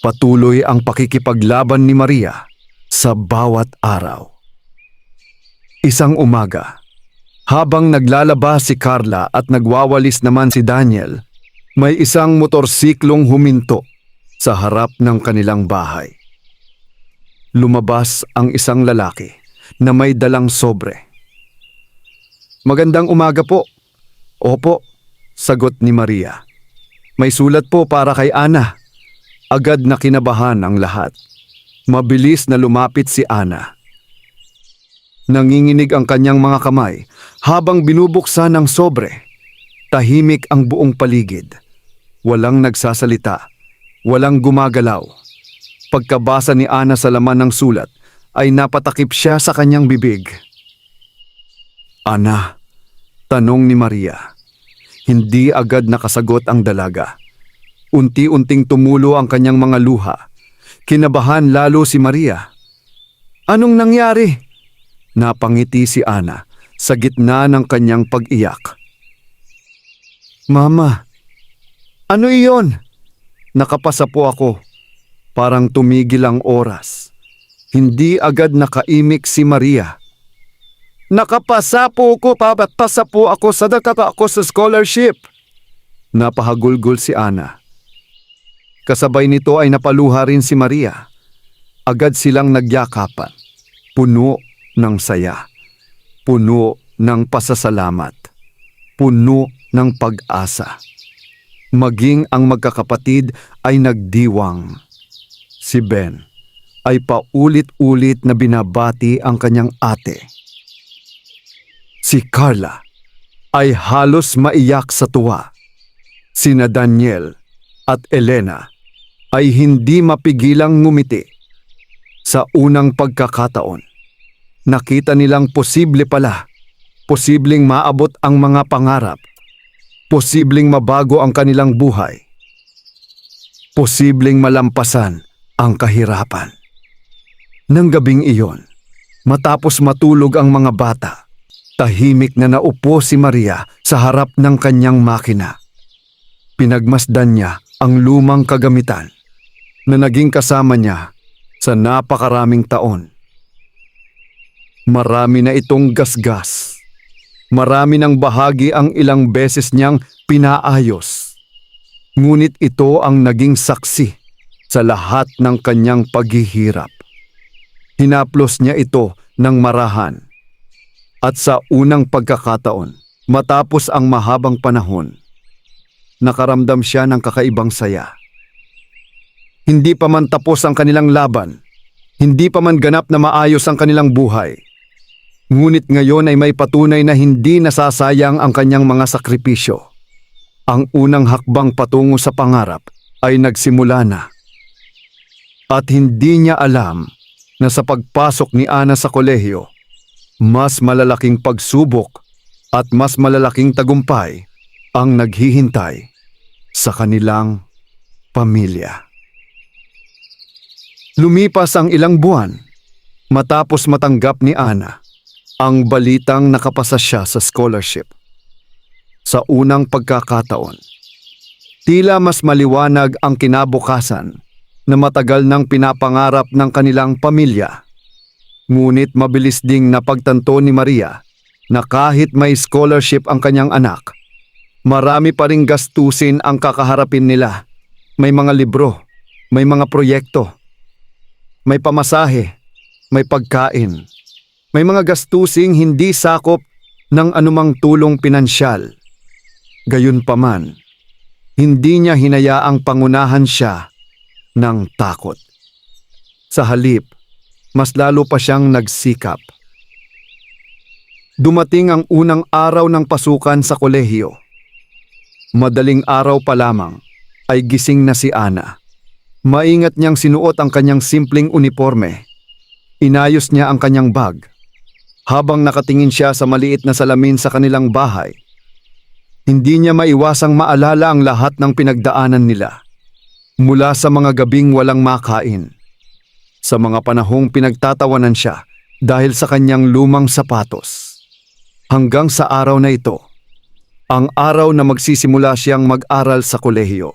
Patuloy ang pakikipaglaban ni Maria sa bawat araw. Isang umaga, habang naglalaba si Carla at nagwawalis naman si Daniel, may isang motorsiklong huminto sa harap ng kanilang bahay. Lumabas ang isang lalaki na may dalang sobre. Magandang umaga po. Opo, sagot ni Maria. May sulat po para kay Ana. Agad na kinabahan ang lahat. Mabilis na lumapit si Ana. Nanginginig ang kanyang mga kamay habang binubuksan ang sobre. Tahimik ang buong paligid. Walang nagsasalita. Walang gumagalaw. Pagkabasa ni Ana sa laman ng sulat, ay napatakip siya sa kanyang bibig. Ana, tanong ni Maria. Hindi agad nakasagot ang dalaga. Unti-unting tumulo ang kanyang mga luha. Kinabahan lalo si Maria. Anong nangyari? Napangiti si Ana sa gitna ng kanyang pag-iyak. Mama, ano iyon? Nakapasa po ako. Parang tumigil ang oras. Hindi agad nakaimik si Maria. Nakapasa po ko, papasa po ako sa ako sa scholarship. Napahagulgol si Ana. Kasabay nito ay napaluha rin si Maria. Agad silang nagyakapan. Puno ng saya. Puno ng pasasalamat. Puno ng pag-asa. Maging ang magkakapatid ay nagdiwang. Si Ben ay paulit-ulit na binabati ang kanyang ate. Si Carla ay halos maiyak sa tuwa. Sina Daniel at Elena ay hindi mapigilang ngumiti. Sa unang pagkakataon, nakita nilang posible pala, posibleng maabot ang mga pangarap, posibleng mabago ang kanilang buhay, posibleng malampasan ang kahirapan. Nang gabing iyon, matapos matulog ang mga bata, tahimik na naupo si Maria sa harap ng kanyang makina. Pinagmasdan niya ang lumang kagamitan na naging kasama niya sa napakaraming taon. Marami na itong gasgas. Marami ng bahagi ang ilang beses niyang pinaayos. Ngunit ito ang naging saksi sa lahat ng kanyang paghihirap. Hinaplos niya ito ng marahan. At sa unang pagkakataon, matapos ang mahabang panahon, nakaramdam siya ng kakaibang saya. Hindi pa man tapos ang kanilang laban, hindi pa man ganap na maayos ang kanilang buhay. Ngunit ngayon ay may patunay na hindi nasasayang ang kanyang mga sakripisyo. Ang unang hakbang patungo sa pangarap ay nagsimula na. At hindi niya alam na sa pagpasok ni Ana sa kolehiyo, mas malalaking pagsubok at mas malalaking tagumpay ang naghihintay sa kanilang pamilya. Lumipas ang ilang buwan matapos matanggap ni Ana ang balitang nakapasa siya sa scholarship. Sa unang pagkakataon, tila mas maliwanag ang kinabukasan na matagal nang pinapangarap ng kanilang pamilya. Ngunit mabilis ding napagtanto ni Maria na kahit may scholarship ang kanyang anak, marami pa ring gastusin ang kakaharapin nila. May mga libro, may mga proyekto, may pamasahe, may pagkain, may mga gastusing hindi sakop ng anumang tulong pinansyal. Gayunpaman, hindi niya hinayaang pangunahan siya ng takot. Sa halip, mas lalo pa siyang nagsikap. Dumating ang unang araw ng pasukan sa kolehiyo. Madaling araw pa lamang ay gising na si Ana. Maingat niyang sinuot ang kanyang simpleng uniforme. Inayos niya ang kanyang bag. Habang nakatingin siya sa maliit na salamin sa kanilang bahay, hindi niya maiwasang maalala ang lahat ng pinagdaanan nila. Mula sa mga gabing walang makain, sa mga panahong pinagtatawanan siya dahil sa kanyang lumang sapatos, hanggang sa araw na ito, ang araw na magsisimula siyang mag-aral sa kolehiyo.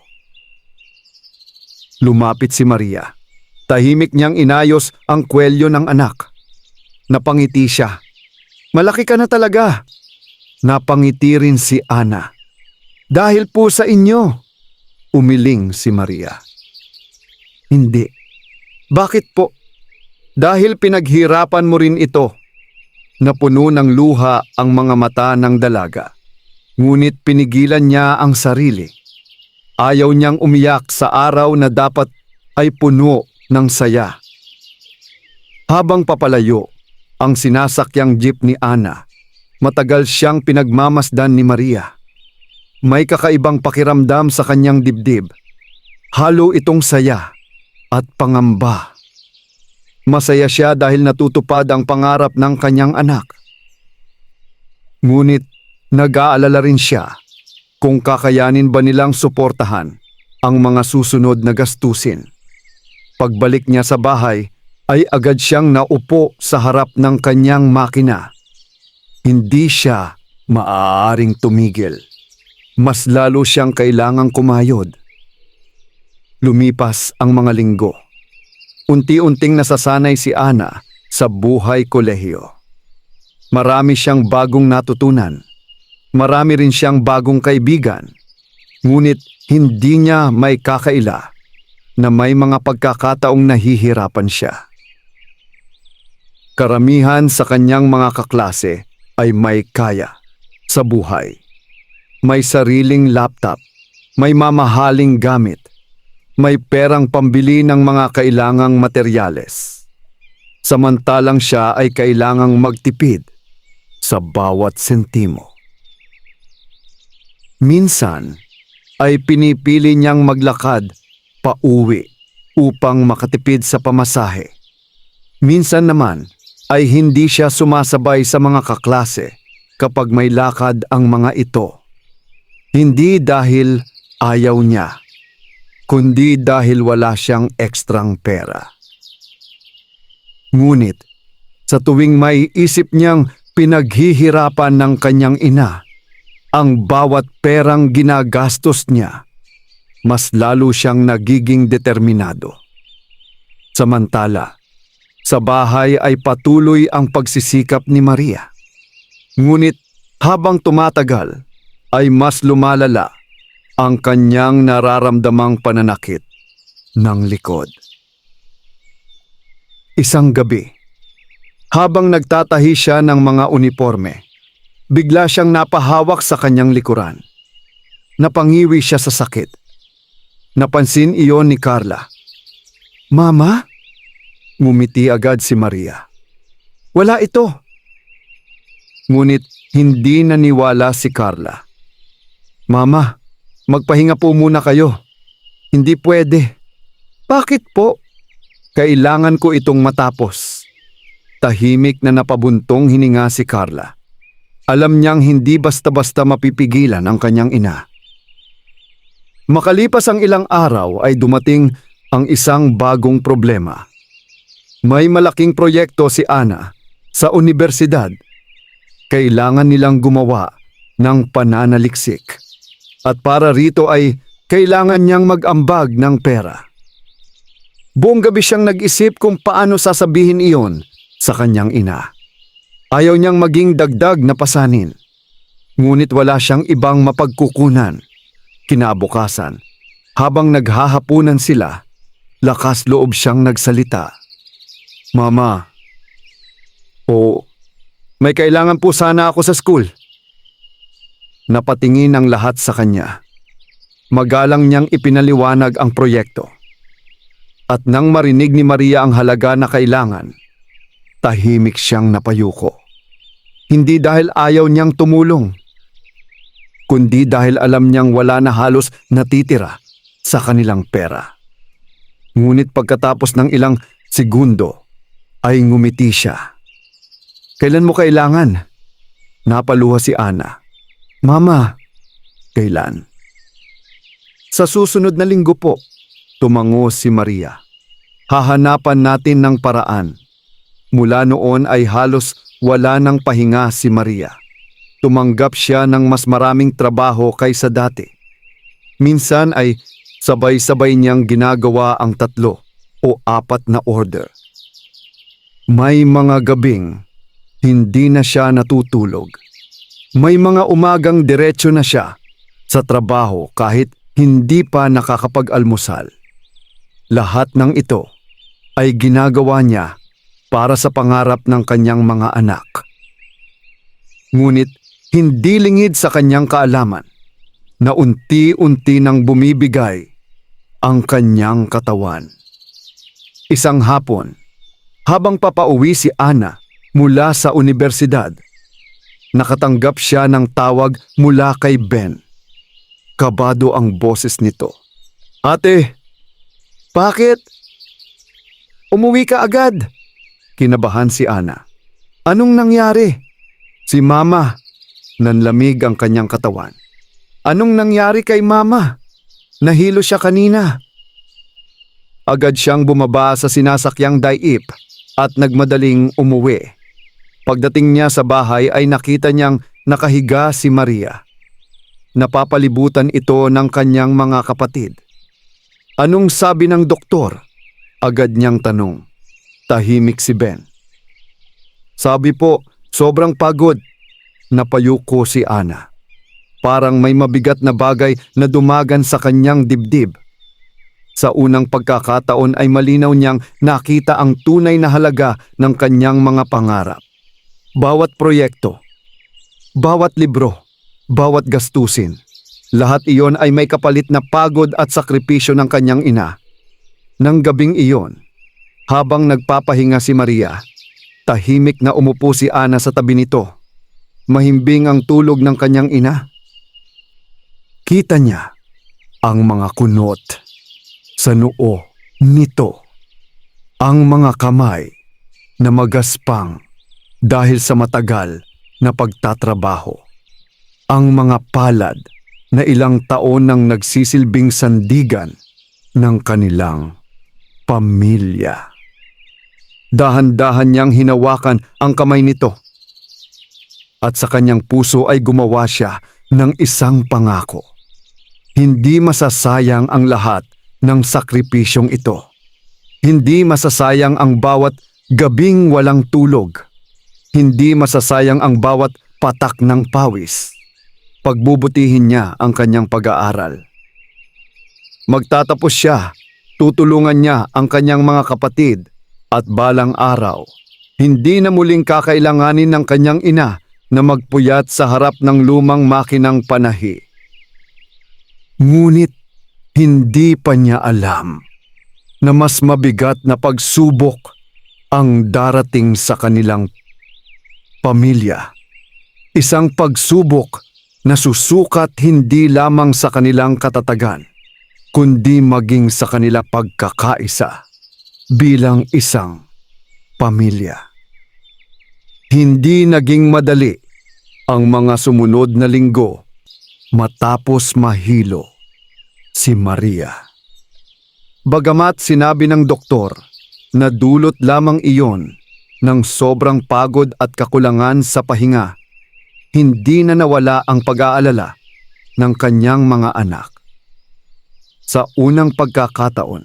Lumapit si Maria. Tahimik niyang inayos ang kwelyo ng anak. Napangiti siya. "Malaki ka na talaga." Napangiti rin si Ana. "Dahil po sa inyo." Umiling si Maria. "Hindi." "Bakit po?" "Dahil pinaghirapan mo rin ito." Napuno ng luha ang mga mata ng dalaga. Ngunit pinigilan niya ang sarili. Ayaw niyang umiyak sa araw na dapat ay puno ng saya. Habang papalayo ang sinasakyang jeep ni Ana, matagal siyang pinagmamasdan ni Maria. May kakaibang pakiramdam sa kanyang dibdib. Halo itong saya at pangamba. Masaya siya dahil natutupad ang pangarap ng kanyang anak. Ngunit nag-aalala rin siya kung kakayanin ba nilang suportahan ang mga susunod na gastusin. Pagbalik niya sa bahay ay agad siyang naupo sa harap ng kanyang makina. Hindi siya maaaring tumigil. Mas lalo siyang kailangang kumayod. Lumipas ang mga linggo. Unti-unting nasasanay si Ana sa buhay kolehiyo. Marami siyang bagong natutunan. Marami rin siyang bagong kaibigan. Ngunit hindi niya may kakaila na may mga pagkakataong nahihirapan siya. Karamihan sa kanyang mga kaklase ay may kaya sa buhay. May sariling laptop, may mamahaling gamit, may perang pambili ng mga kailangang materyales. Samantalang siya ay kailangang magtipid sa bawat sentimo. Minsan ay pinipili niyang maglakad pauwi upang makatipid sa pamasahe. Minsan naman ay hindi siya sumasabay sa mga kaklase kapag may lakad ang mga ito. Hindi dahil ayaw niya, kundi dahil wala siyang ekstrang pera. Ngunit sa tuwing may isip niyang pinaghihirapan ng kanyang ina ang bawat perang ginagastos niya, mas lalo siyang nagiging determinado. Samantala, sa bahay ay patuloy ang pagsisikap ni Maria. Ngunit habang tumatagal, ay mas lumalala ang kanyang nararamdamang pananakit ng likod. Isang gabi, habang nagtatahi siya ng mga uniforme, bigla siyang napahawak sa kanyang likuran. Napangiwi siya sa sakit. Napansin iyon ni Carla. "Mama?" Ngumiti agad si Maria. "Wala ito." Ngunit hindi naniwala si Carla. "Mama, magpahinga po muna kayo. Hindi pwede." "Bakit po?" "Kailangan ko itong matapos." Tahimik na napabuntong hininga si Carla. Alam niyang hindi basta-basta mapipigilan ang kanyang ina. Makalipas ang ilang araw ay dumating ang isang bagong problema. May malaking proyekto si Ana sa universidad. Kailangan nilang gumawa ng pananaliksik. At para rito ay kailangan niyang mag-ambag ng pera. Buong gabi siyang nag-isip kung paano sasabihin iyon sa kanyang ina. Ayaw niyang maging dagdag na pasanin. Ngunit wala siyang ibang mapagkukunan. Kinabukasan, habang naghahapunan sila, lakas loob siyang nagsalita. "Mama, may kailangan po sana ako sa school." Napatingin ang lahat sa kanya. Magalang niyang ipinaliwanag ang proyekto. At nang marinig ni Maria ang halaga na kailangan, tahimik siyang napayuko. Hindi dahil ayaw niyang tumulong, kundi dahil alam niyang wala na halos natitira sa kanilang pera. Ngunit pagkatapos ng ilang segundo, ay ngumiti siya. "Kailan mo kailangan?" Napaluha si Ana. "Mama, kailan?" "Sa susunod na linggo po," tumango si Maria. "Hahanapan natin ng paraan." Mula noon ay halos wala nang pahinga si Maria. Tumanggap siya ng mas maraming trabaho kaysa dati. Minsan ay sabay-sabay niyang ginagawa ang 3 o 4 na order. May mga gabing hindi na siya natutulog. May mga umagang diretso na siya sa trabaho kahit hindi pa nakakapag-almusal. Lahat ng ito ay ginagawa niya para sa pangarap ng kanyang mga anak. Ngunit hindi lingid sa kanyang kaalaman na unti-unti nang bumibigay ang kanyang katawan. Isang hapon, habang papauwi si Ana mula sa universidad, nakatanggap siya ng tawag mula kay Ben. Kabado ang boses nito. "Ate, bakit? Umuwi ka agad?" Kinabahan si Ana. "Anong nangyari?" "Si Mama." Nanlamig ang kanyang katawan. "Anong nangyari kay Mama? Nahilo siya kanina." Agad siyang bumaba sa sinasakyang dayip at nagmadaling umuwi. Pagdating niya sa bahay ay nakita niyang nakahiga si Maria. Napapalibutan ito ng kanyang mga kapatid. "Anong sabi ng doktor?" Agad niyang tanong. Tahimik si Ben. "Sabi po, sobrang pagod." Napayuko si Ana. Parang may mabigat na bagay na dumagan sa kanyang dibdib. Sa unang pagkakataon ay malinaw niyang nakita ang tunay na halaga ng kanyang mga pangarap. Bawat proyekto, bawat libro, bawat gastusin, lahat iyon ay may kapalit na pagod at sakripisyo ng kanyang ina. Nang gabing iyon, habang nagpapahinga si Maria, tahimik na umupo si Ana sa tabi nito. Mahimbing ang tulog ng kanyang ina. Kita niya ang mga kunot sa noo nito. Ang mga kamay na magaspang dahil sa matagal na pagtatrabaho. Ang mga palad na ilang taon nang nagsisilbing sandigan ng kanilang pamilya. Dahan-dahan niyang hinawakan ang kamay nito. At sa kanyang puso ay gumawa siya ng isang pangako. Hindi masasayang ang lahat ng sakripisyong ito. Hindi masasayang ang bawat gabing walang tulog. Hindi masasayang ang bawat patak ng pawis. Pagbubutihin niya ang kanyang pag-aaral. Magtatapos siya, tutulungan niya ang kanyang mga kapatid at balang araw, hindi na muling kakailanganin ng kanyang ina na magpuyat sa harap ng lumang makinang panahi. Ngunit hindi pa niya alam na mas mabigat na pagsubok ang darating sa kanilang pamilya. Isang pagsubok na susukat hindi lamang sa kanilang katatagan, kundi maging sa kanilang pagkakaisa bilang isang pamilya. Hindi naging madali ang mga sumunod na linggo matapos mahilo si Maria. Bagamat sinabi ng doktor na dulot lamang iyon ng sobrang pagod at kakulangan sa pahinga, hindi na nawala ang pag-aalala ng kanyang mga anak. Sa unang pagkakataon,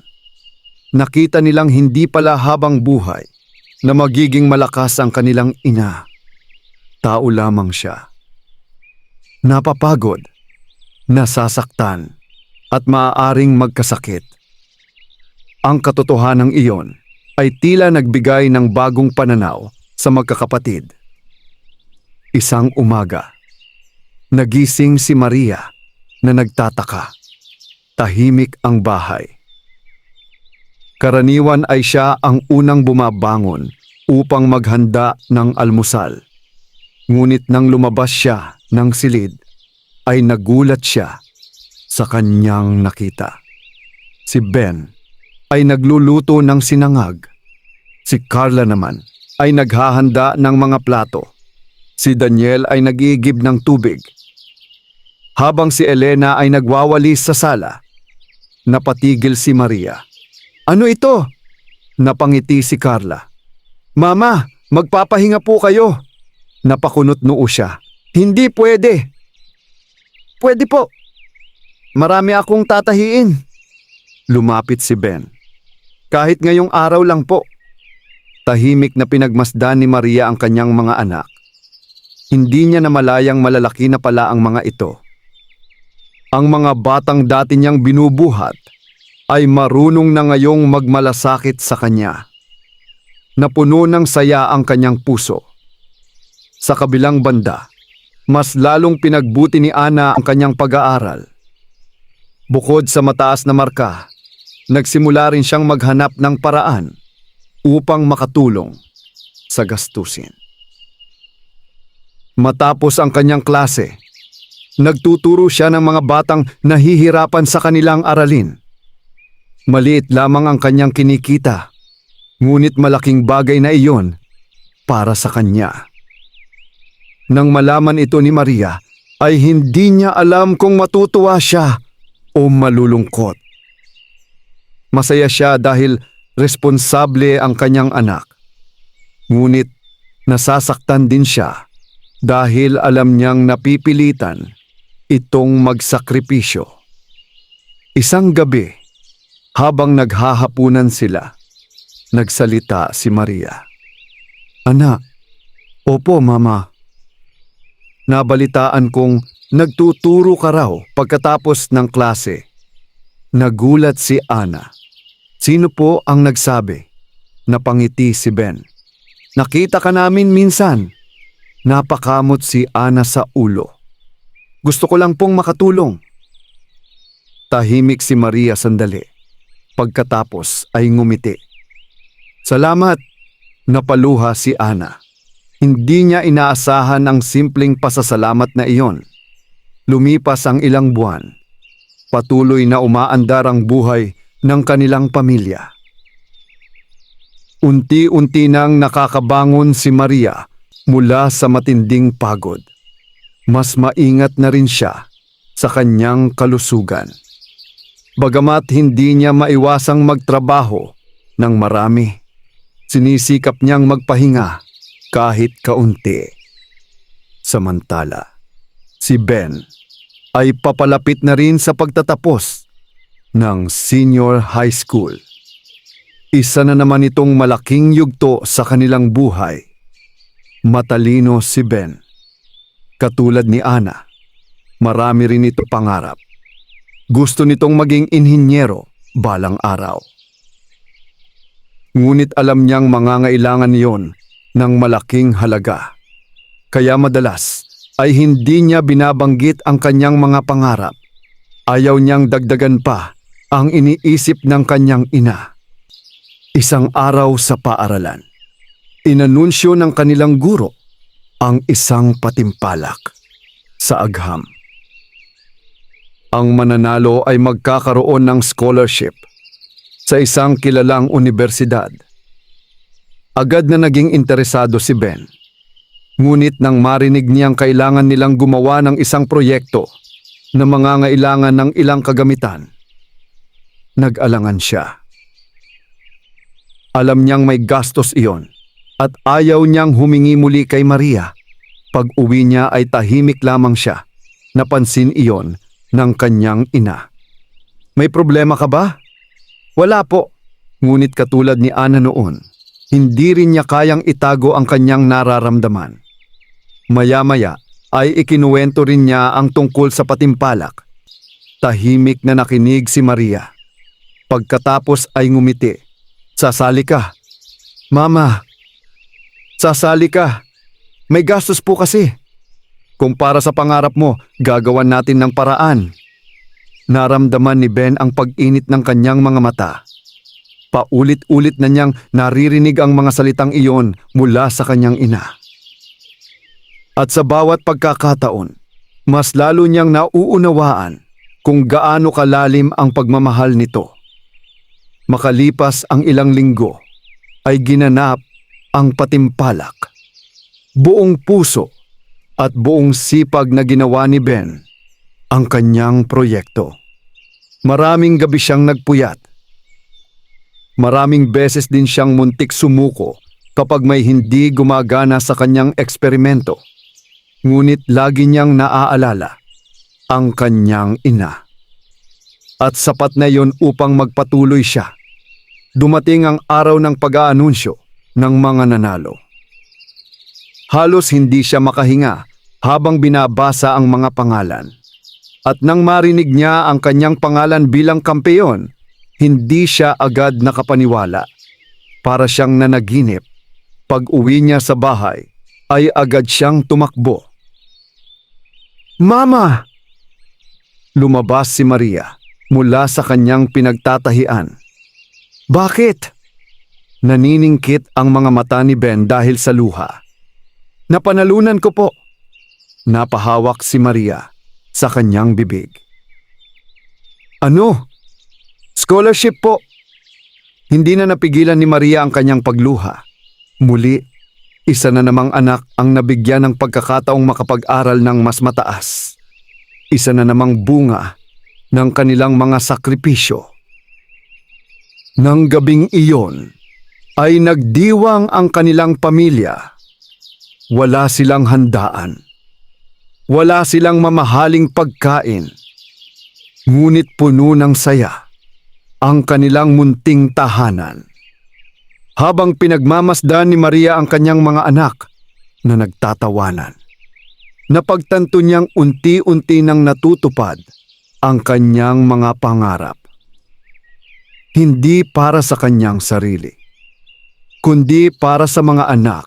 nakita nilang hindi pala habang buhay na magiging malakas ang kanilang ina. Tao lamang siya. Napapagod, nasasaktan, at maaaring magkasakit. Ang katotohanan iyon ay tila nagbigay ng bagong pananaw sa magkakapatid. Isang umaga, nagising si Maria na nagtataka. Tahimik ang bahay. Karaniwan ay siya ang unang bumabangon upang maghanda ng almusal. Ngunit nang lumabas siya ng silid, ay nagulat siya sa kanyang nakita. Si Ben ay nagluluto ng sinangag. Si Carla naman ay naghahanda ng mga plato. Si Daniel ay nag-iigib ng tubig. Habang si Elena ay nagwawalis sa sala, napatigil si Maria. "Ano ito?" Napangiti si Carla. "Mama, magpapahinga po kayo." Napakunot noo siya. "Hindi pwede." "Pwede po. Marami akong tatahiin." Lumapit si Ben. "Kahit ngayong araw lang po." Tahimik na pinagmasdan ni Maria ang kanyang mga anak. Hindi niya namalayang malalaki na pala ang mga ito. Ang mga batang dati niyang binubuhat ay marunong na ngayong magmalasakit sa kanya. Napuno ng saya ang kanyang puso. Sa kabilang banda, mas lalong pinagbuti ni Ana ang kanyang pag-aaral. Bukod sa mataas na marka, nagsimula rin siyang maghanap ng paraan upang makatulong sa gastusin. Matapos ang kanyang klase, nagtuturo siya ng mga batang nahihirapan sa kanilang aralin. Maliit lamang ang kanyang kinikita, ngunit malaking bagay na iyon para sa kanya. Nang malaman ito ni Maria, ay hindi niya alam kung matutuwa siya o malulungkot. Masaya siya dahil responsable ang kanyang anak. Ngunit nasasaktan din siya dahil alam niyang napipilitan itong magsakripisyo. Isang gabi, habang naghahapunan sila, nagsalita si Maria. "Anak." "Opo, Mama." "Nabalitaan kong nagtuturo ka raw pagkatapos ng klase." Nagulat si Ana. "Sino po ang nagsabi?" Napangiti si Ben. "Nakita ka namin minsan." Napakamot si Ana sa ulo. "Gusto ko lang pong makatulong." Tahimik si Maria sandali. Pagkatapos ay ngumiti. "Salamat." Napaluha si Ana. Hindi niya inaasahan ang simpleng pasasalamat na iyon. Lumipas ang ilang buwan. Patuloy na umaandar ang buhay ng kanilang pamilya. Unti-unti nang nakakabangon si Maria mula sa matinding pagod. Mas maingat na rin siya sa kanyang kalusugan. Bagamat hindi niya maiwasang magtrabaho ng marami, sinisikap niyang magpahinga kahit kaunti. Samantala, si Ben ay papalapit na rin sa pagtatapos ng senior high school. Isa na naman itong malaking yugto sa kanilang buhay. Matalino si Ben. Katulad ni Ana, marami rin ito pangarap. Gusto nitong maging inhinyero balang araw. Ngunit alam niyang mangangailangan yon ng malaking halaga. Kaya madalas ay hindi niya binabanggit ang kanyang mga pangarap. Ayaw niyang dagdagan pa ang iniisip ng kanyang ina. Isang araw sa paaralan, inanunsyo ng kanilang guro ang isang patimpalak sa agham. Ang mananalo ay magkakaroon ng scholarship sa isang kilalang universidad. Agad na naging interesado si Ben. Ngunit nang marinig niyang kailangan nilang gumawa ng isang proyekto na mangangailangan ng ilang kagamitan, nag-alangan siya. Alam niyang may gastos iyon at ayaw niyang humingi muli kay Maria. Pag-uwi niya ay tahimik lamang siya. Napansin iyon ng kanyang ina. May problema ka ba? Wala po. Ngunit katulad ni Ana noon, hindi rin niya kayang itago ang kanyang nararamdaman. Maya-maya ay ikinuwento rin niya ang tungkol sa patimpalak. Tahimik na nakinig si Maria. Pagkatapos ay ngumiti. Sasali ka. Mama, sasali ka. May gastos po kasi. Kung para sa pangarap mo, gagawan natin ng paraan. Naramdaman ni Ben ang pag-init ng kanyang mga mata. Paulit-ulit na niyang naririnig ang mga salitang iyon mula sa kanyang ina. At sa bawat pagkakataon, mas lalo niyang nauunawaan kung gaano kalalim ang pagmamahal nito. Makalipas ang ilang linggo, ay ginanap ang patimpalak. Buong puso at buong sipag na ginawa ni Ben ang kanyang proyekto. Maraming gabi siyang nagpuyat. Maraming beses din siyang muntik sumuko kapag may hindi gumagana sa kanyang eksperimento. Ngunit lagi niyang naaalala ang kanyang ina. At sapat na yon upang magpatuloy siya. Dumating ang araw ng pag-aanunsyo ng mga nanalo. Halos hindi siya makahinga habang binabasa ang mga pangalan. At nang marinig niya ang kanyang pangalan bilang kampeon, hindi siya agad nakapaniwala. Para siyang nanaginip. Pag-uwi niya sa bahay, ay agad siyang tumakbo. Mama! Lumabas si Maria mula sa kanyang pinagtatahian. Bakit? Naniningkit ang mga mata ni Ben dahil sa luha. Napanalunan ko po. Napahawak si Maria sa kanyang bibig. Ano? Scholarship po. Hindi na napigilan ni Maria ang kanyang pagluha. Muli, isa na namang anak ang nabigyan ng pagkakataong makapag-aral ng mas mataas. Isa na namang bunga ng kanilang mga sakripisyo. Nang gabing iyon, ay nagdiwang ang kanilang pamilya. Wala silang handaan. Wala silang mamahaling pagkain. Ngunit puno ng saya ang kanilang munting tahanan. Habang pinagmamasdan ni Maria ang kanyang mga anak na nagtatawanan, napagtanto niyang unti-unti nang natutupad ang kanyang mga pangarap. Hindi para sa kanyang sarili, kundi para sa mga anak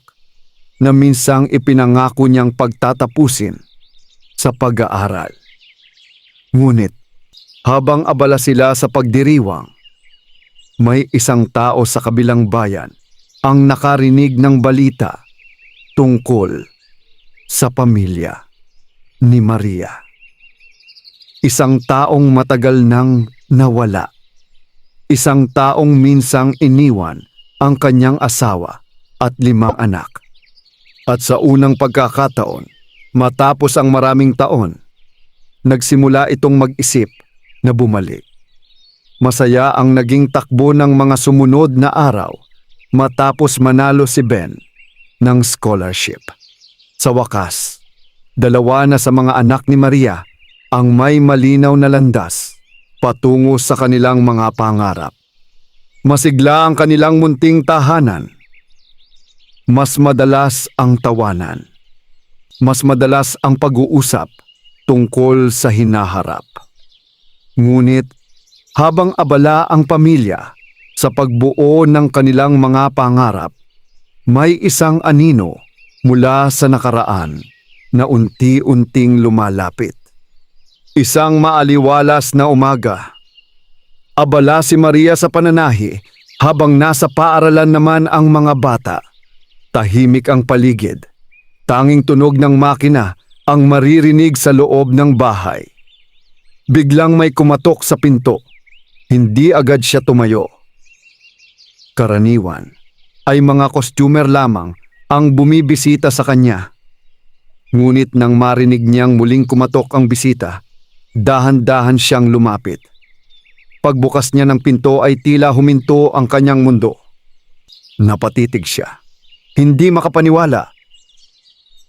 na minsang ipinangako niyang pagtatapusin sa pag-aaral. Ngunit habang abala sila sa pagdiriwang, may isang tao sa kabilang bayan ang nakarinig ng balita tungkol sa pamilya ni Maria. Isang taong matagal nang nawala. Isang taong minsang iniwan ang kanyang asawa at 5 anak. At sa unang pagkakataon, matapos ang maraming taon, nagsimula itong mag-isip na bumalik. Masaya ang naging takbo ng mga sumunod na araw matapos manalo si Ben ng scholarship. Sa wakas, 2 na sa mga anak ni Maria ang may malinaw na landas patungo sa kanilang mga pangarap. Masigla ang kanilang munting tahanan. Mas madalas ang tawanan. Mas madalas ang pag-uusap tungkol sa hinaharap. Ngunit habang abala ang pamilya sa pagbuo ng kanilang mga pangarap, may isang anino mula sa nakaraan na unti-unting lumalapit. Isang maaliwalas na umaga. Abala si Maria sa pananahi habang nasa paaralan naman ang mga bata. Tahimik ang paligid. Tanging tunog ng makina ang maririnig sa loob ng bahay. Biglang may kumatok sa pinto. Hindi agad siya tumayo. Karaniwan ay mga kostyumer lamang ang bumibisita sa kanya. Ngunit nang marinig niyang muling kumatok ang bisita, dahan-dahan siyang lumapit. Pagbukas niya ng pinto ay tila huminto ang kanyang mundo. Napatitig siya. Hindi makapaniwala.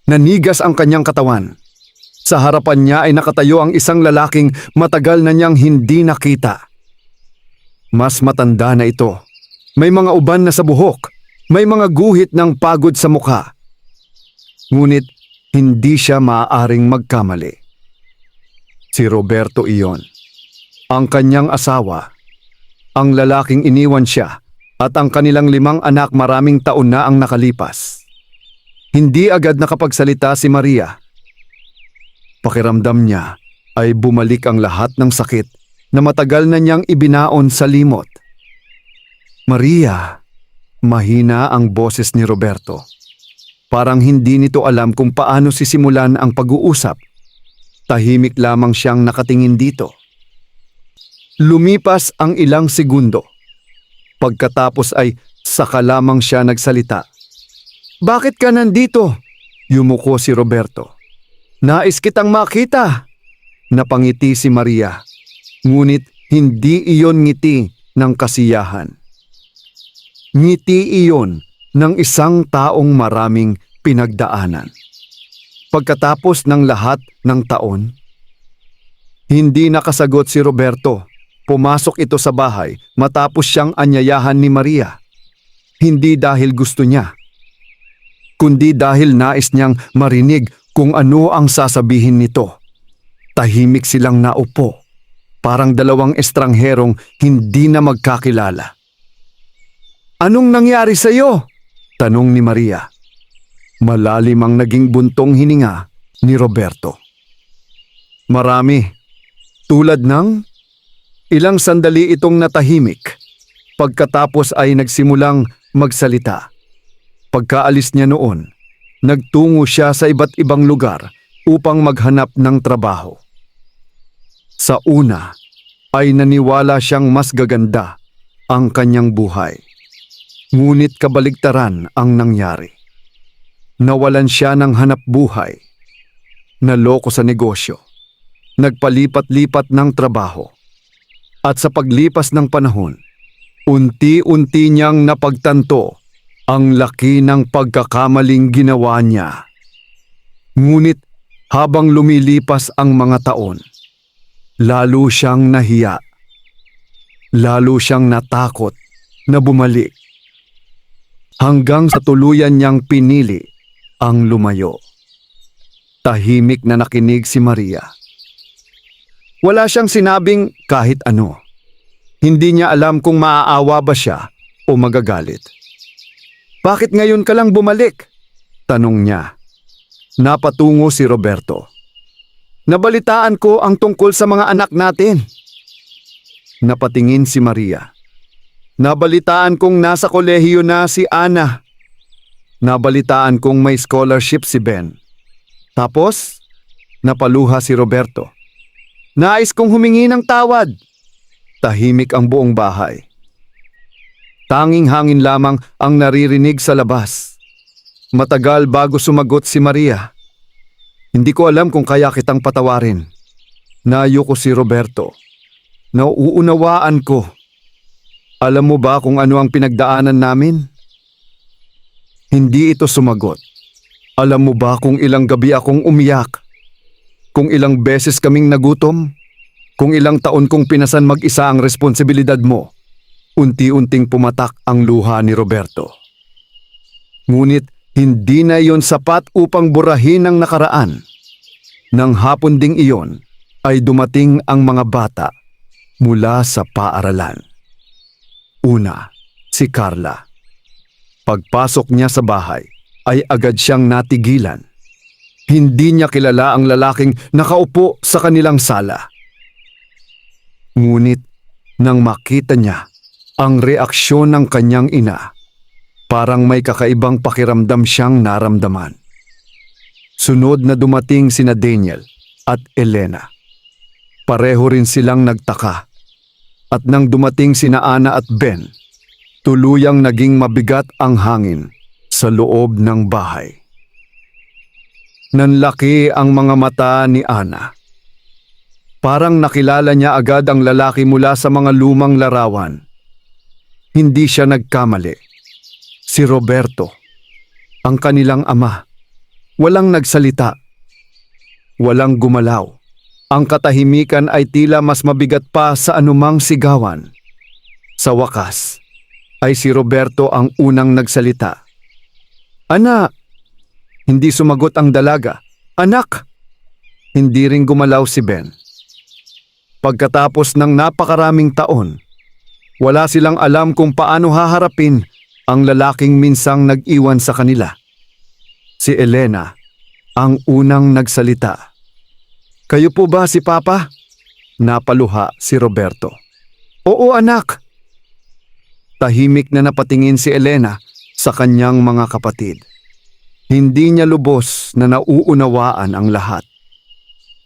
Nanigas ang kanyang katawan. Sa harapan niya ay nakatayo ang isang lalaking matagal na niyang hindi nakita. Mas matanda na ito. May mga uban na sa buhok. May mga guhit ng pagod sa mukha. Ngunit hindi siya maaaring magkamali. Si Roberto iyon. Ang kanyang asawa, ang lalaking iniwan siya at ang kanilang 5 anak maraming taon na ang nakalipas. Hindi agad nakapagsalita si Maria. Pakiramdam niya ay bumalik ang lahat ng sakit na matagal na niyang ibinaon sa limot. Maria, mahina ang boses ni Roberto. Parang hindi nito alam kung paano sisimulan ang pag-uusap. Tahimik lamang siyang nakatingin dito. Lumipas ang ilang segundo. Pagkatapos ay saka lamang siya nagsalita. "Bakit ka nandito?" Yumuko si Roberto. "Nais kitang makita." Napangiti si Maria. Ngunit hindi iyon ngiti ng kasiyahan. Ngiti iyon ng isang taong maraming pinagdaanan. Pagkatapos ng lahat ng taon, hindi nakasagot si Roberto. Pumasok ito sa bahay matapos siyang anyayahan ni Maria. Hindi dahil gusto niya, kundi dahil nais niyang marinig kung ano ang sasabihin nito. Tahimik silang naupo, parang 2 estrangherong hindi na magkakilala. "Anong nangyari sa iyo?" tanong ni Maria. Malalim ang naging buntong hininga ni Roberto. "Marami, tulad ng..." Ilang sandali itong natahimik. Pagkatapos ay nagsimulang magsalita. Pagkaalis niya noon, nagtungo siya sa iba't ibang lugar upang maghanap ng trabaho. Sa una, ay naniwala siyang mas gaganda ang kanyang buhay. Ngunit kabaligtaran ang nangyari. Nawalan siya ng hanap buhay. Naloko sa negosyo. Nagpalipat-lipat ng trabaho. At sa paglipas ng panahon, unti-unti niyang napagtanto ang laki ng pagkakamaling ginawa niya. Ngunit habang lumilipas ang mga taon, lalo siyang nahiya. Lalo siyang natakot na bumalik. Hanggang sa tuluyan niyang pinili ang lumayo. Tahimik na nakinig si Maria. Wala siyang sinabing kahit ano. Hindi niya alam kung maaawa ba siya o magagalit. "Bakit ngayon ka lang bumalik?" tanong niya. Napatungo si Roberto. "Nabalitaan ko ang tungkol sa mga anak natin." Napatingin si Maria. "Nabalitaan kong nasa kolehiyo na si Ana. Nabalitaan kong may scholarship si Ben." Tapos, napaluha si Roberto. "Nais kong humingi ng tawad." Tahimik ang buong bahay. Tanging hangin lamang ang naririnig sa labas. Matagal bago sumagot si Maria. "Hindi ko alam kung kaya kitang patawarin." Nayuko si Roberto. "Nauunawaan ko. Alam mo ba kung ano ang pinagdaanan namin?" Hindi ito sumagot. "Alam mo ba kung ilang gabi akong umiyak? Kung ilang beses kaming nagutom? Kung ilang taon kong pinasan mag-isa ang responsibilidad mo?" Unti-unting pumatak ang luha ni Roberto. Ngunit hindi na iyon sapat upang burahin ang nakaraan. Nang hapon ding iyon ay dumating ang mga bata mula sa paaralan. Una, si Carla. Pagpasok niya sa bahay, ay agad siyang natigilan. Hindi niya kilala ang lalaking nakaupo sa kanilang sala. Ngunit nang makita niya ang reaksyon ng kanyang ina, parang may kakaibang pakiramdam siyang naramdaman. Sunod na dumating sina Daniel at Elena. Pareho rin silang nagtaka. At nang dumating sina Ana at Ben, tuluyang naging mabigat ang hangin sa loob ng bahay. Nanlaki ang mga mata ni Ana. Parang nakilala niya agad ang lalaki mula sa mga lumang larawan. Hindi siya nagkamali. Si Roberto, ang kanilang ama. Walang nagsalita. Walang gumalaw. Ang katahimikan ay tila mas mabigat pa sa anumang sigawan. Sa wakas, ay si Roberto ang unang nagsalita. "Ana!" Hindi sumagot ang dalaga. "Anak!" Hindi rin gumalaw si Ben. Pagkatapos ng napakaraming taon, wala silang alam kung paano haharapin ang lalaking minsang nag-iwan sa kanila. Si Elena ang unang nagsalita. "Kayo po ba si Papa?" Napaluha si Roberto. "Oo, anak." Tahimik na napatingin si Elena sa kanyang mga kapatid. Hindi niya lubos na nauunawaan ang lahat.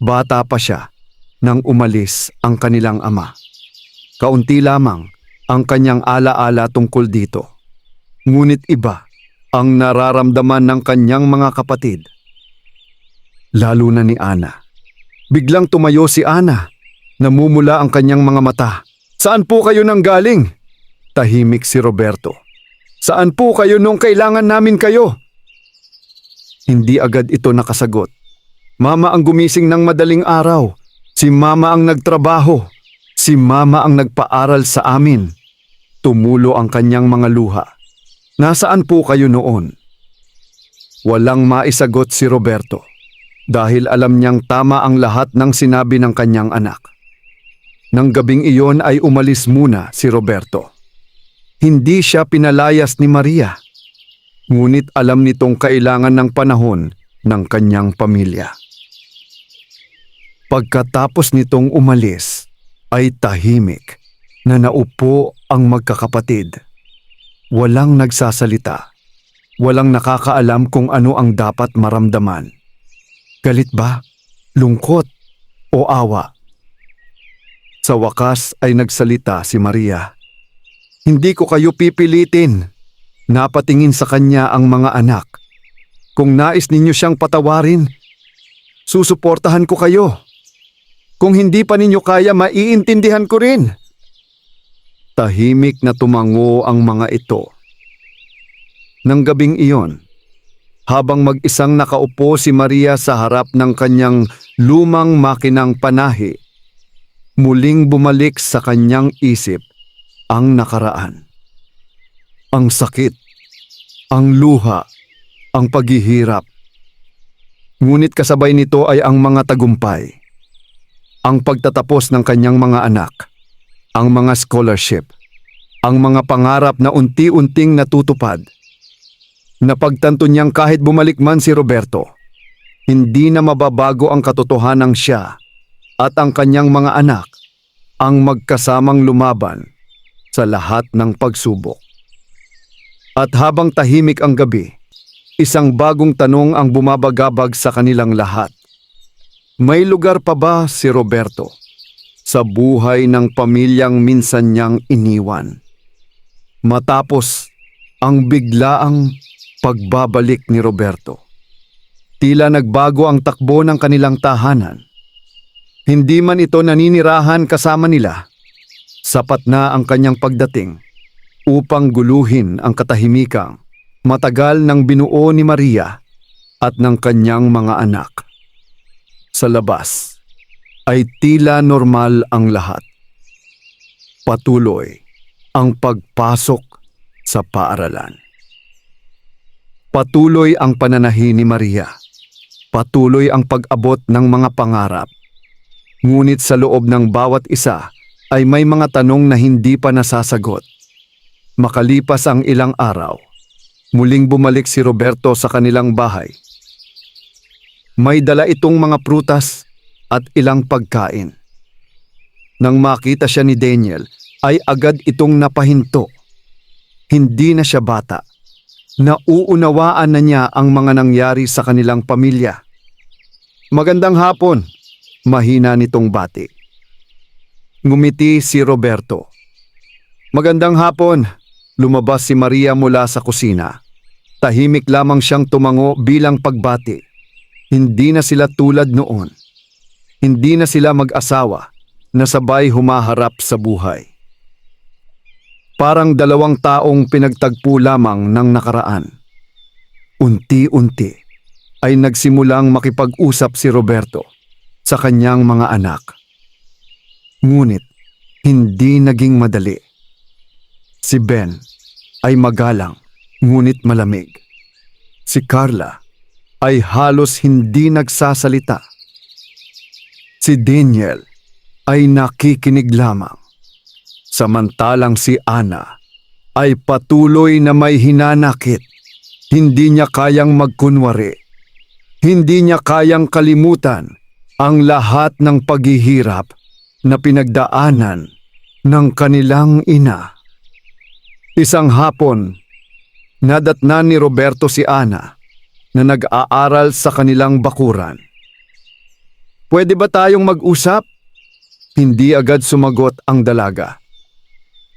Bata pa siya nang umalis ang kanilang ama. Kaunti lamang ang kanyang alaala tungkol dito. Ngunit iba ang nararamdaman ng kanyang mga kapatid. Lalo na ni Ana. Biglang tumayo si Ana. Namumula ang kanyang mga mata. "Saan po kayo nanggaling?" Tahimik si Roberto. "Saan po kayo nung kailangan namin kayo?" Hindi agad ito nakasagot. Mama ang gumising ng madaling araw. Si Mama ang nagtrabaho. Si Mama ang nagpaaral sa amin. Tumulo ang kanyang mga luha. "Nasaan po kayo noon?" Walang maisagot si Roberto dahil alam niyang tama ang lahat ng sinabi ng kanyang anak. Nang gabing iyon ay umalis muna si Roberto. Hindi siya pinalayas ni Maria, ngunit alam nitong kailangan ng panahon ng kanyang pamilya. Pagkatapos nitong umalis, ay tahimik na naupo ang magkakapatid. Walang nagsasalita. Walang nakakaalam kung ano ang dapat maramdaman. Galit ba? Lungkot? O awa? Sa wakas ay nagsalita si Maria. "Hindi ko kayo pipilitin." Napatingin sa kanya ang mga anak. "Kung nais ninyo siyang patawarin, susuportahan ko kayo. Kung hindi pa ninyo kaya, maiintindihan ko rin." Tahimik na tumango ang mga ito. Nang gabing iyon, habang mag-isang nakaupo si Maria sa harap ng kanyang lumang makinang panahi, muling bumalik sa kanyang isip ang nakaraan. Ang sakit, ang luha, ang paghihirap. Ngunit kasabay nito ay ang mga tagumpay. Ang pagtatapos ng kanyang mga anak, ang mga scholarship, ang mga pangarap na unti-unting natutupad. Napagtanto niyang kahit bumalik man si Roberto, hindi na mababago ang katotohanang siya at ang kanyang mga anak ang magkasamang lumaban sa lahat ng pagsubok. At habang tahimik ang gabi, isang bagong tanong ang bumabagabag sa kanilang lahat. May lugar pa ba si Roberto sa buhay ng pamilyang minsan niyang iniwan? Matapos ang biglaang pagbabalik ni Roberto, tila nagbago ang takbo ng kanilang tahanan. Hindi man ito naninirahan kasama nila, sapat na ang kanyang pagdating upang guluhin ang katahimikang matagal nang binuo ni Maria at ng kanyang mga anak. Sa labas ay tila normal ang lahat. Patuloy ang pagpasok sa paaralan. Patuloy ang pananahi ni Maria. Patuloy ang pag-abot ng mga pangarap. Ngunit sa loob ng bawat isa ay may mga tanong na hindi pa nasasagot. Makalipas ang ilang araw, muling bumalik si Roberto sa kanilang bahay. May dala itong mga prutas at ilang pagkain. Nang makita siya ni Daniel, ay agad itong napahinto. Hindi na siya bata. Nauunawaan na niya ang mga nangyari sa kanilang pamilya. "Magandang hapon," mahina nitong bati. Ngumiti si Roberto. "Magandang hapon," lumabas si Maria mula sa kusina. Tahimik lamang siyang tumango bilang pagbati. Hindi na sila tulad noon. Hindi na sila mag-asawa na sabay humaharap sa buhay. Parang dalawang taong pinagtagpo lamang ng nakaraan. Unti-unti ay nagsimulang makipag-usap si Roberto sa kanyang mga anak. Ngunit hindi naging madali. Si Ben ay magalang ngunit malamig. Si Carla ay halos hindi nagsasalita. Si Daniel ay nakikinig lamang. Samantalang si Ana ay patuloy na may hinanakit. Hindi niya kayang magkunwari. Hindi niya kayang kalimutan ang lahat ng paghihirap na pinagdaanan ng kanilang ina. Isang hapon, nadatnan ni Roberto si Ana na nag-aaral sa kanilang bakuran. "Pwede ba tayong mag-usap?" Hindi agad sumagot ang dalaga.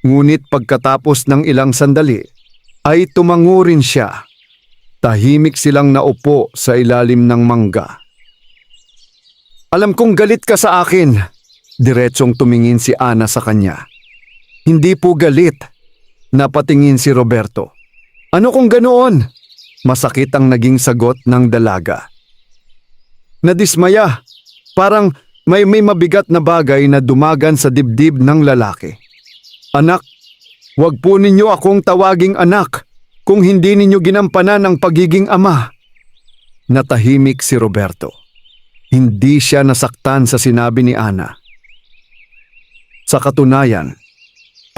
Ngunit pagkatapos ng ilang sandali, ay tumango rin siya. Tahimik silang naupo sa ilalim ng mangga. "Alam kong galit ka sa akin," diretsong tumingin si Ana sa kanya. "Hindi po galit," napatingin si Roberto. "Ano kung ganoon?" Masakit ang naging sagot ng dalaga. "Nadismaya, parang may mabigat na bagay na dumagan sa dibdib ng lalaki. Anak, wag po ninyo akong tawaging anak kung hindi ninyo ginampanan ang pagiging ama." Natahimik si Roberto. Hindi siya nasaktan sa sinabi ni Ana. Sa katunayan,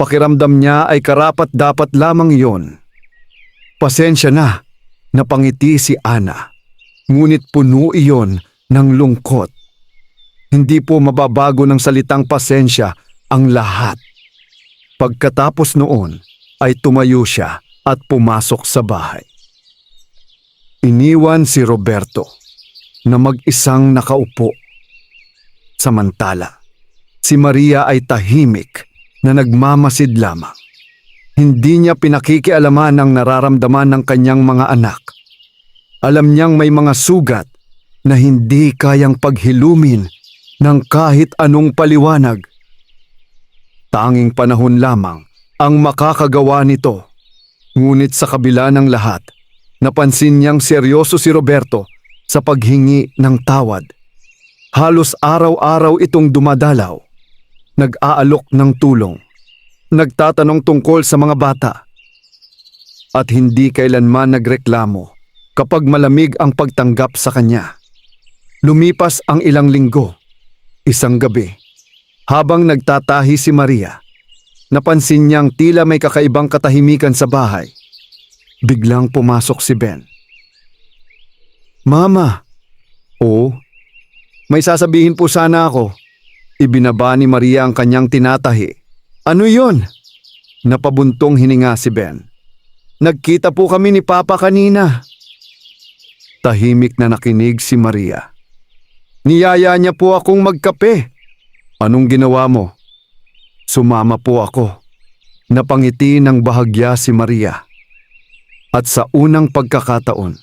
pakiramdam niya ay karapat-dapat lamang iyon. "Pasensya na," napangiti si Ana. Ngunit puno iyon ng lungkot. Hindi po mababago ng salitang pasensya ang lahat. Pagkatapos noon ay tumayo siya at pumasok sa bahay. Iniwan si Roberto na mag-isang nakaupo. Samantala, si Maria ay tahimik na nagmamasid lamang. Hindi niya pinakikialaman ang nararamdaman ng kanyang mga anak. Alam niyang may mga sugat na hindi kayang paghilumin ng kahit anong paliwanag. Tanging panahon lamang ang makakagawa nito. Ngunit sa kabila ng lahat, napansin niyang seryoso si Roberto sa paghingi ng tawad. Halos araw-araw itong dumadalaw, nag-aalok ng tulong, nagtatanong tungkol sa mga bata, at hindi kailanman nagreklamo kapag malamig ang pagtanggap sa kanya. Lumipas ang ilang linggo. Isang gabi, habang nagtatahi si Maria, napansin niyang tila may kakaibang katahimikan sa bahay. Biglang pumasok si Ben. "Mama." "Oo, may sasabihin po sana ako." Ibinaba ni Maria ang kanyang tinatahi. "Ano yon?" Napabuntong hininga si Ben. "Nagkita po kami ni Papa kanina." Tahimik na nakinig si Maria. "Niyaya niya po akong magkape." "Anong ginawa mo?" "Sumama po ako." Napangiti ng bahagya si Maria. At sa unang pagkakataon,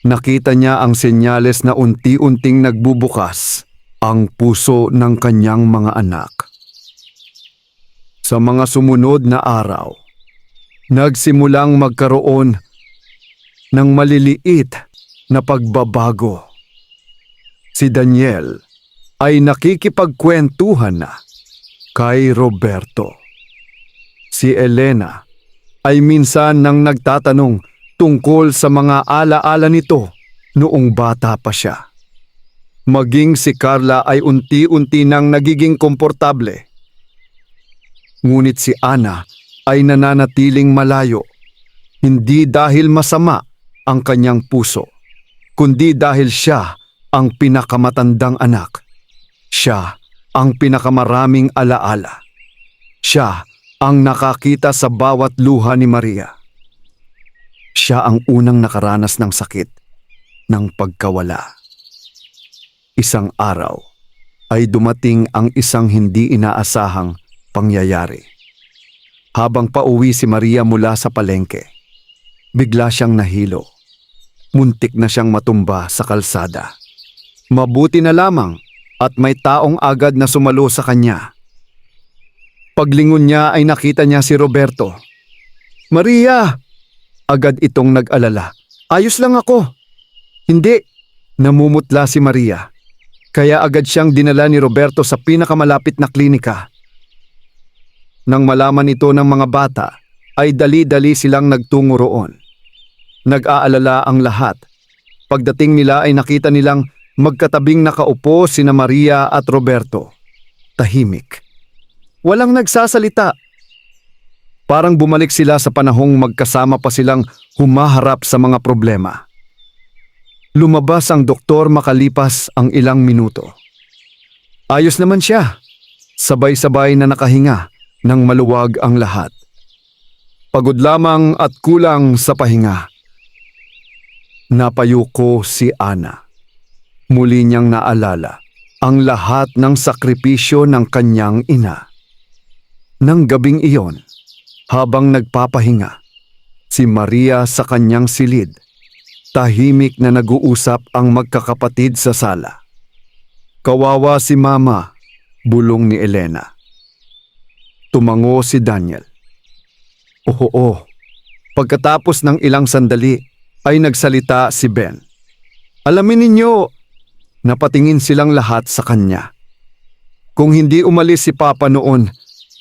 nakita niya ang senyales na unti-unting nagbubukas ang puso ng kanyang mga anak. Sa mga sumunod na araw, nagsimulang magkaroon ng maliliit na pagbabago. Si Daniel ay nakikipagkwentuhan na kay Roberto. Si Elena ay minsan nang nagtatanong tungkol sa mga alaala nito noong bata pa siya. Maging si Carla ay unti-unti nang nagiging komportable. Ngunit si Ana ay nananatiling malayo, hindi dahil masama ang kanyang puso, kundi dahil siya ang pinakamatandang anak. Siya ang pinakamaraming alaala. Siya ang nakakita sa bawat luha ni Maria. Siya ang unang nakaranas ng sakit, ng pagkawala. Isang araw ay dumating ang isang hindi inaasahang pangyayari. Habang pauwi si Maria mula sa palengke, bigla siyang nahilo. Muntik na siyang matumba sa kalsada. Mabuti na lamang at may taong agad na sumalo sa kanya. Paglingon niya ay nakita niya si Roberto. "Maria!" Agad itong nag-alala. "Ayos lang ako." "Hindi," namumutla si Maria. Kaya agad siyang dinala ni Roberto sa pinakamalapit na klinika. Nang malaman ito ng mga bata, ay dali-dali silang nagtungo roon. Nag-aalala ang lahat. Pagdating nila ay nakita nilang magkatabing nakaupo sina Maria at Roberto. Tahimik. Walang nagsasalita. Parang bumalik sila sa panahong magkasama pa silang humaharap sa mga problema. Lumabas ang doktor makalipas ang ilang minuto. Ayos naman siya. Sabay-sabay na nakahinga nang maluwag ang lahat. Pagod lamang at kulang sa pahinga. Napayuko si Ana. Muli niyang naalala ang lahat ng sakripisyo ng kanyang ina. Nang gabing iyon, habang nagpapahinga, si Maria sa kanyang silid, tahimik na nag-uusap ang magkakapatid sa sala. "Kawawa si Mama," bulong ni Elena. Tumango si Daniel. Oo. Pagkatapos ng ilang sandali ay nagsalita si Ben. "Alamin ninyo," napatingin silang lahat sa kanya. "Kung hindi umalis si Papa noon,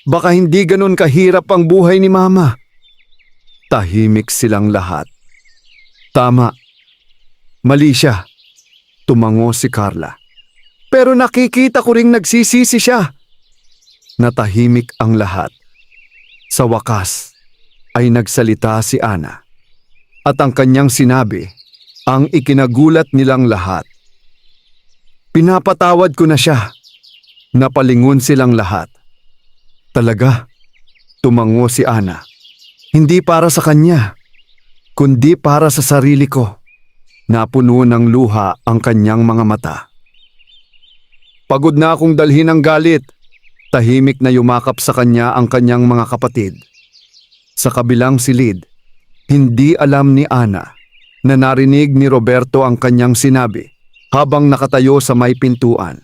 baka hindi ganun kahirap ang buhay ni Mama." Tahimik silang lahat. "Tama. Mali siya," tumango si Carla. "Pero nakikita ko ring nagsisisi siya." Natahimik ang lahat. Sa wakas ay nagsalita si Ana. At ang kanyang sinabi ang ikinagulat nilang lahat. "Pinapatawad ko na siya." Napalingon silang lahat. "Talaga?" Tumango si Ana. "Hindi para sa kanya, kundi para sa sarili ko." Napuno ng luha ang kanyang mga mata. "Pagod na akong dalhin ang galit." Tahimik na yumakap sa kanya ang kanyang mga kapatid. Sa kabilang silid, hindi alam ni Ana na narinig ni Roberto ang kanyang sinabi habang nakatayo sa may pintuan.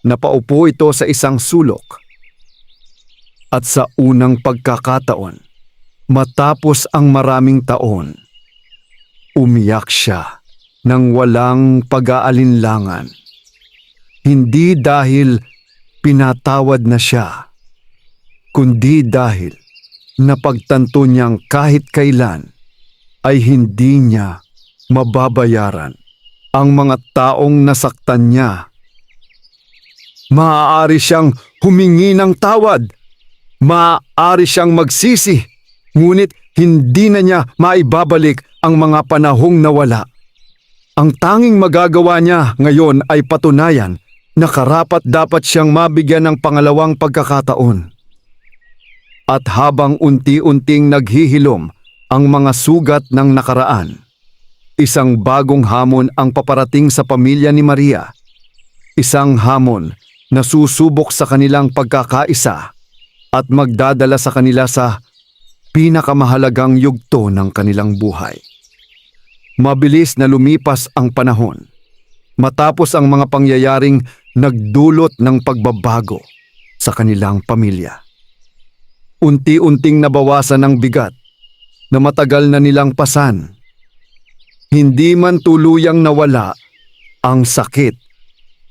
Napaupo ito sa isang sulok. At sa unang pagkakataon, matapos ang maraming taon, umiyak siya ng walang pag-aalinlangan. Hindi dahil pinatawad na siya, kundi dahil napagtanto niyang kahit kailan ay hindi niya mababayaran ang mga taong nasaktan niya. Maaari siyang humingi ng tawad, maaari siyang magsisi, ngunit hindi na niya maibabalik ang mga panahong nawala. Ang tanging magagawa niya ngayon ay patunayan na karapat-dapat siyang mabigyan ng pangalawang pagkakataon. At habang unti-unting naghihilom ang mga sugat ng nakaraan, isang bagong hamon ang paparating sa pamilya ni Maria. Isang hamon na susubok sa kanilang pagkakaisa at magdadala sa kanila sa pinakamahalagang yugto ng kanilang buhay. Mabilis na lumipas ang panahon, matapos ang mga pangyayaring nagdulot ng pagbabago sa kanilang pamilya. Unti-unting nabawasan ang bigat na matagal na nilang pasan. Hindi man tuluyang nawala ang sakit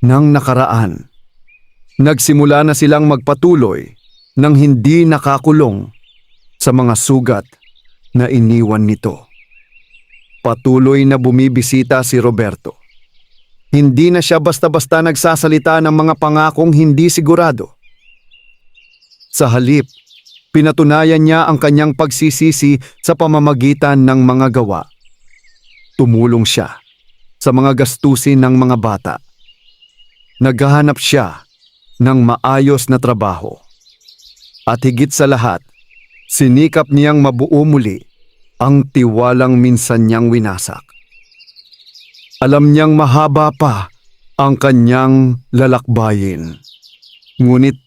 ng nakaraan. Nagsimula na silang magpatuloy ng hindi nakakulong sa mga sugat na iniwan nito. Patuloy na bumibisita si Roberto. Hindi na siya basta-basta nagsasalita ng mga pangakong hindi sigurado. Sa halip, pinatunayan niya ang kanyang pagsisisi sa pamamagitan ng mga gawa. Tumulong siya sa mga gastusin ng mga bata. Naghahanap siya ng maayos na trabaho. At higit sa lahat, sinikap niyang mabuo muli ang tiwalang minsan niyang winasak. Alam niyang mahaba pa ang kanyang lalakbayin. Ngunit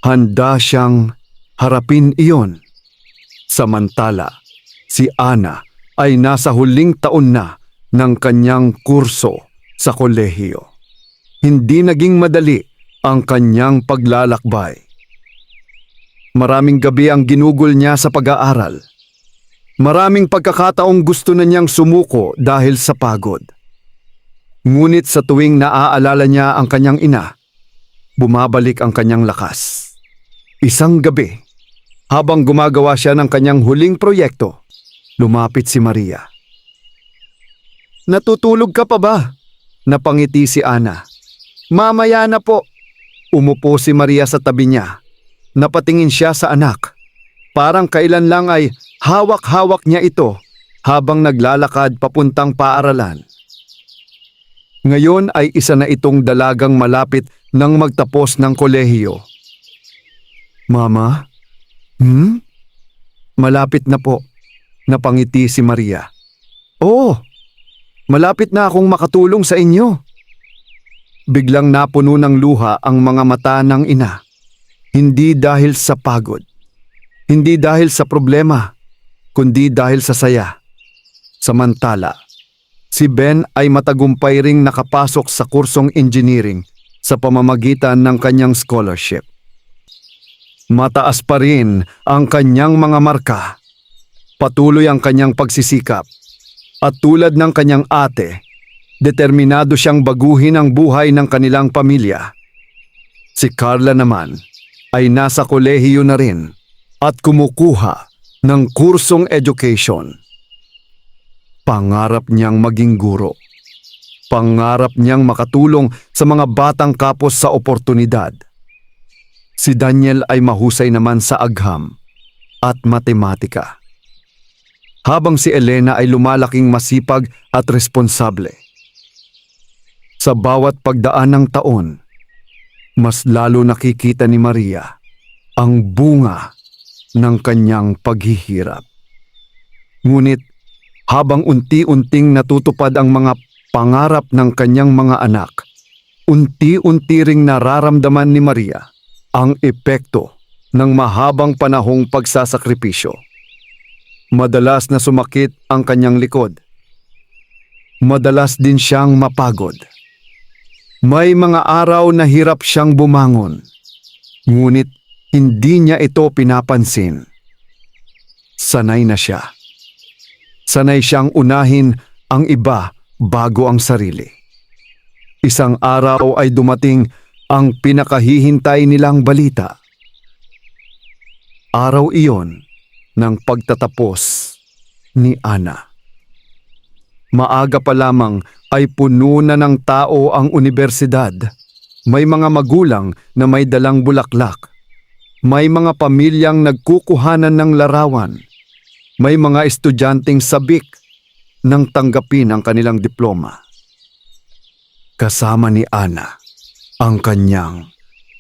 handa siyang harapin iyon. Samantala, si Ana ay nasa huling taon na ng kanyang kurso sa kolehiyo. Hindi naging madali ang kanyang paglalakbay. Maraming gabi ang ginugol niya sa pag-aaral. Maraming pagkakataong gusto na niyang sumuko dahil sa pagod. Ngunit sa tuwing naaalala niya ang kanyang ina, bumabalik ang kanyang lakas. Isang gabi, habang gumagawa siya ng kanyang huling proyekto, lumapit si Maria. "Natutulog ka pa ba?" Napangiti si Ana. "Mamaya na po." Umupo si Maria sa tabi niya. Napatingin siya sa anak. Parang kailan lang ay hawak-hawak niya ito habang naglalakad papuntang paaralan. Ngayon ay isa na itong dalagang malapit nang magtapos ng kolehiyo. "Mama? Malapit na po." Napangiti si Maria. "Oo, malapit na akong makatulong sa inyo." Biglang napuno ng luha ang mga mata ng ina. Hindi dahil sa pagod, hindi dahil sa problema, kundi dahil sa saya. Samantala, si Ben ay matagumpay ring nakapasok sa kursong engineering sa pamamagitan ng kanyang scholarship. Mataas pa rin ang kanyang mga marka. Patuloy ang kanyang pagsisikap. At tulad ng kanyang ate, determinado siyang baguhin ang buhay ng kanilang pamilya. Si Carla naman ay nasa kolehiyo na rin at kumukuha ng kursong education. Pangarap niyang maging guro. Pangarap niyang makatulong sa mga batang kapos sa oportunidad. Si Daniel ay mahusay naman sa agham at matematika. Habang si Elena ay lumalaking masipag at responsable. Sa bawat pagdaan ng taon, mas lalo nakikita ni Maria ang bunga ng kanyang paghihirap. Ngunit habang unti-unting natutupad ang mga pangarap ng kanyang mga anak, unti-unti ring nararamdaman ni Maria ang epekto ng mahabang panahong pagsasakripisyo. Madalas na sumakit ang kanyang likod. Madalas din siyang mapagod. May mga araw na hirap siyang bumangon, ngunit hindi niya ito pinapansin. Sanay na siya. Sanay siyang unahin ang iba bago ang sarili. Isang araw ay dumating ang pinakahihintay nilang balita. Araw iyon ng pagtatapos ni Ana. Maaga pa lamang ay puno na ng tao ang unibersidad. May mga magulang na may dalang bulaklak. May mga pamilyang nagkukuhanan ng larawan. May mga estudyanteng sabik nang tanggapin ang kanilang diploma. Kasama ni Ana ang kanyang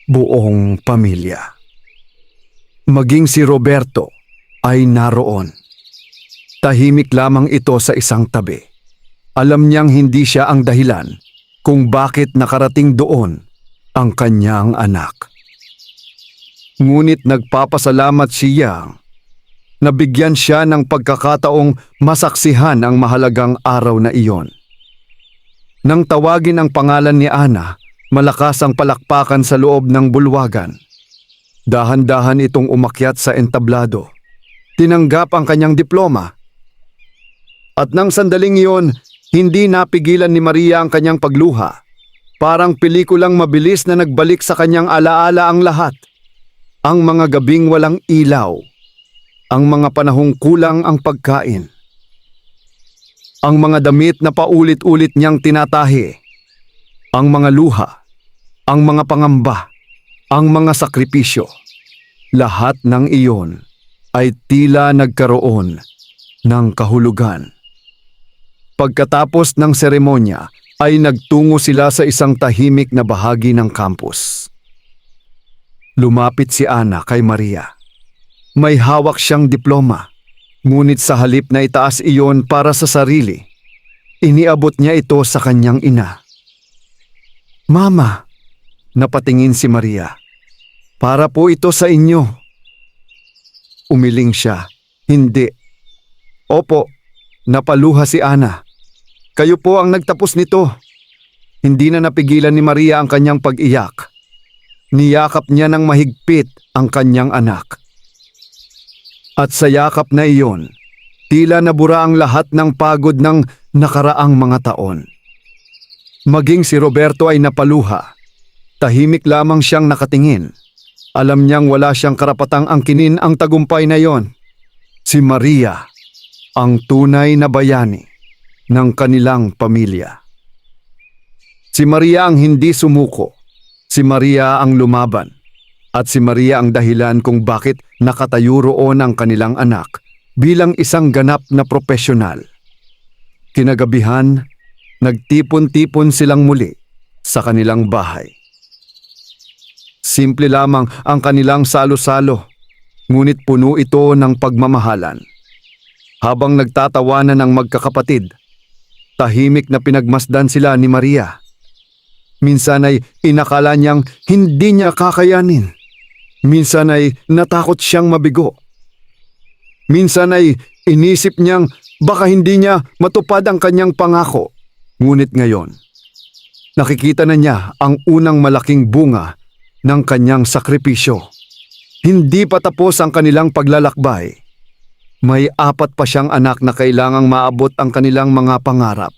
buong pamilya. Maging si Roberto ay naroon. Tahimik lamang ito sa isang tabi. Alam niyang hindi siya ang dahilan kung bakit nakarating doon ang kanyang anak. Ngunit nagpapasalamat siya na bigyan siya ng pagkakataong masaksihan ang mahalagang araw na iyon. Nang tawagin ang pangalan ni Ana, malakas ang palakpakan sa loob ng bulwagan. Dahan-dahan itong umakyat sa entablado. Tinanggap ang kanyang diploma. At nang sandaling iyon, hindi napigilan ni Maria ang kanyang pagluha. Parang pelikulang mabilis na nagbalik sa kanyang alaala ang lahat. Ang mga gabing walang ilaw. Ang mga panahong kulang ang pagkain. Ang mga damit na paulit-ulit niyang tinatahi. Ang mga luha. Ang mga pangamba. Ang mga sakripisyo. lahat ng iyon ay tila nagkaroon ng kahulugan. Pagkatapos ng seremonya ay nagtungo sila sa isang tahimik na bahagi ng campus. Lumapit si Ana kay Maria. May hawak siyang diploma, ngunit sa halip na itaas iyon para sa sarili, iniabot niya ito sa kanyang ina. "Mama," napatingin si Maria, "para po ito sa inyo." Umiling siya, "Hindi." "Opo," napaluha si Ana. "Kayo po ang nagtapos nito." Hindi na napigilan ni Maria ang kanyang pag-iyak. Niyakap niya ng mahigpit ang kanyang anak. At sa yakap na iyon, tila nabura ang lahat ng pagod ng nakaraang mga taon. Maging si Roberto ay napaluha. Tahimik lamang siyang nakatingin. Alam niyang wala siyang karapatang angkinin ang tagumpay na iyon. Si Maria, ang tunay na bayani ng kanilang pamilya. Si Maria ang hindi sumuko. Si Maria ang lumaban. At si Maria ang dahilan kung bakit nakatayo roon ang kanilang anak bilang isang ganap na propesyonal. Kinagabihan, nagtipon-tipon silang muli sa kanilang bahay. Simple lamang ang kanilang salo-salo, ngunit puno ito ng pagmamahalan. Habang nagtatawanan ng magkakapatid, tahimik na pinagmasdan sila ni Maria. Minsan ay inakala niyang hindi niya kakayanin. Minsan ay natakot siyang mabigo. Minsan ay inisip niyang baka hindi niya matupad ang kanyang pangako. Ngunit ngayon, nakikita na niya ang unang malaking bunga ng kanyang sakripisyo. Hindi pa tapos ang kanilang paglalakbay. May 4 pa siyang anak na kailangang maabot ang kanilang mga pangarap.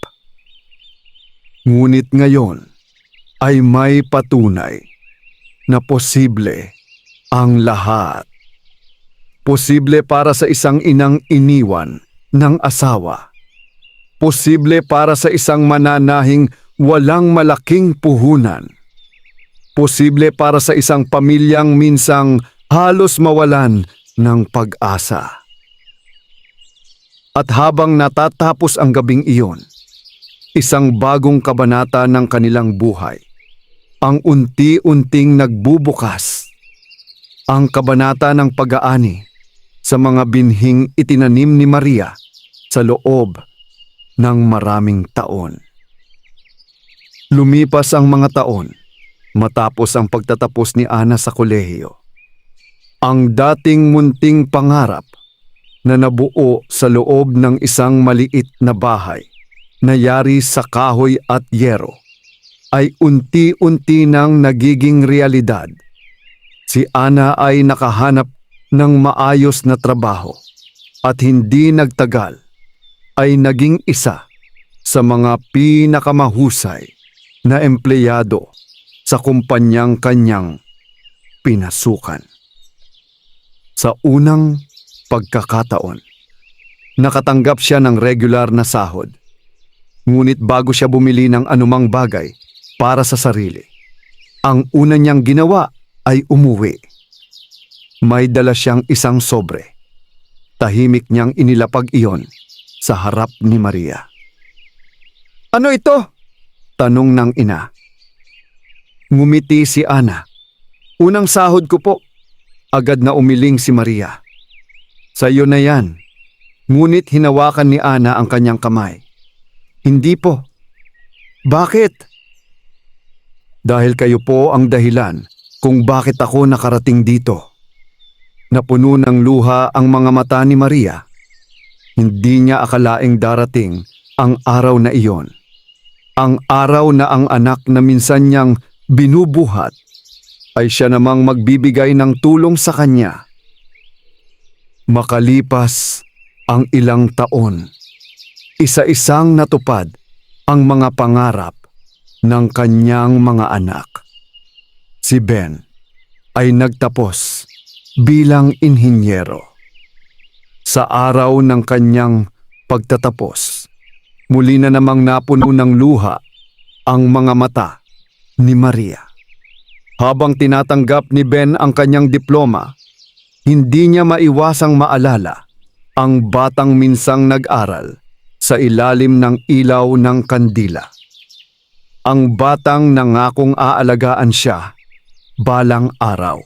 Ngunit ngayon ay may patunay na posible ang lahat. Posible para sa isang inang iniwan ng asawa. Posible para sa isang mananahing walang malaking puhunan. Posible para sa isang pamilyang minsang halos mawalan ng pag-asa. At habang natatapos ang gabing iyon, isang bagong kabanata ng kanilang buhay ang unti-unting nagbubukas. Ang kabanata ng pag-aani sa mga binhing itinanim ni Maria sa loob ng maraming taon. Lumipas ang mga taon matapos ang pagtatapos ni Ana sa kolehiyo. Ang dating munting pangarap na nabuo sa loob ng isang maliit na bahay na yari sa kahoy at yero ay unti-unti nang nagiging realidad. Si Ana ay nakahanap ng maayos na trabaho at hindi nagtagal ay naging isa sa mga pinakamahusay na empleyado sa kumpanyang kanyang pinasukan. Sa unang pagkakataon, nakatanggap siya ng regular na sahod. Ngunit bago siya bumili ng anumang bagay para sa sarili, ang una niyang ginawa ay umuwi. May dala siyang isang sobre. Tahimik niyang inilapag iyon sa harap ni Maria. "Ano ito?" tanong ng ina. Ngumiti si Ana. "Unang sahod ko po." Agad na umiling si Maria. "Sa iyo na yan." Ngunit hinawakan ni Ana ang kanyang kamay. "Hindi po." "Bakit?" "Dahil kayo po ang dahilan kung bakit ako nakarating dito." Napuno ng luha ang mga mata ni Maria. Hindi niya akalaing darating ang araw na iyon. Ang araw na ang anak na minsan niyang binubuhat ay siya namang magbibigay ng tulong sa kanya. Makalipas ang ilang taon, isa-isang natupad ang mga pangarap ng kanyang mga anak. Si Ben ay nagtapos bilang inhinyero. Sa araw ng kanyang pagtatapos, muli na namang napuno ng luha ang mga mata ni Maria. Habang tinatanggap ni Ben ang kanyang diploma, Hindi niya maiwasang maalala ang batang minsang nag-aral sa ilalim ng ilaw ng kandila. Ang batang nangakong aalagaan siya balang araw.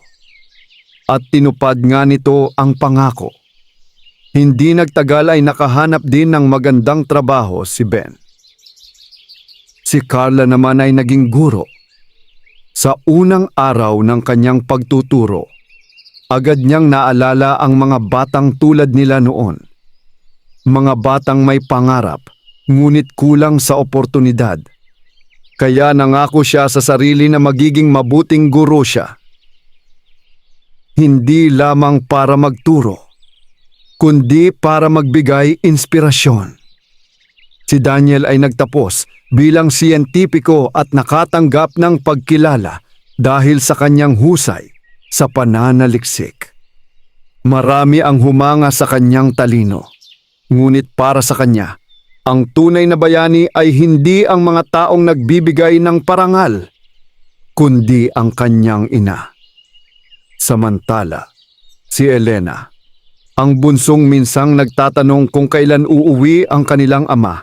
At tinupad nga nito ang pangako. Hindi nagtagal ay nakahanap din ng magandang trabaho si Ben. Si Carla naman ay naging guro. Sa unang araw ng kanyang pagtuturo, agad niyang naalala ang mga batang tulad nila noon. Mga batang may pangarap, ngunit kulang sa oportunidad. Kaya nangako siya sa sarili na magiging mabuting guro siya. Hindi lamang para magturo, kundi para magbigay inspirasyon. Si Daniel ay nagtapos bilang siyentipiko at nakatanggap ng pagkilala dahil sa kanyang husay sa pananaliksik. Marami ang humanga sa kanyang talino, ngunit para sa kanya, ang tunay na bayani ay hindi ang mga taong nagbibigay ng parangal, kundi ang kanyang ina. Samantala, si Elena, ang bunsong minsang nagtatanong kung kailan uuwi ang kanilang ama,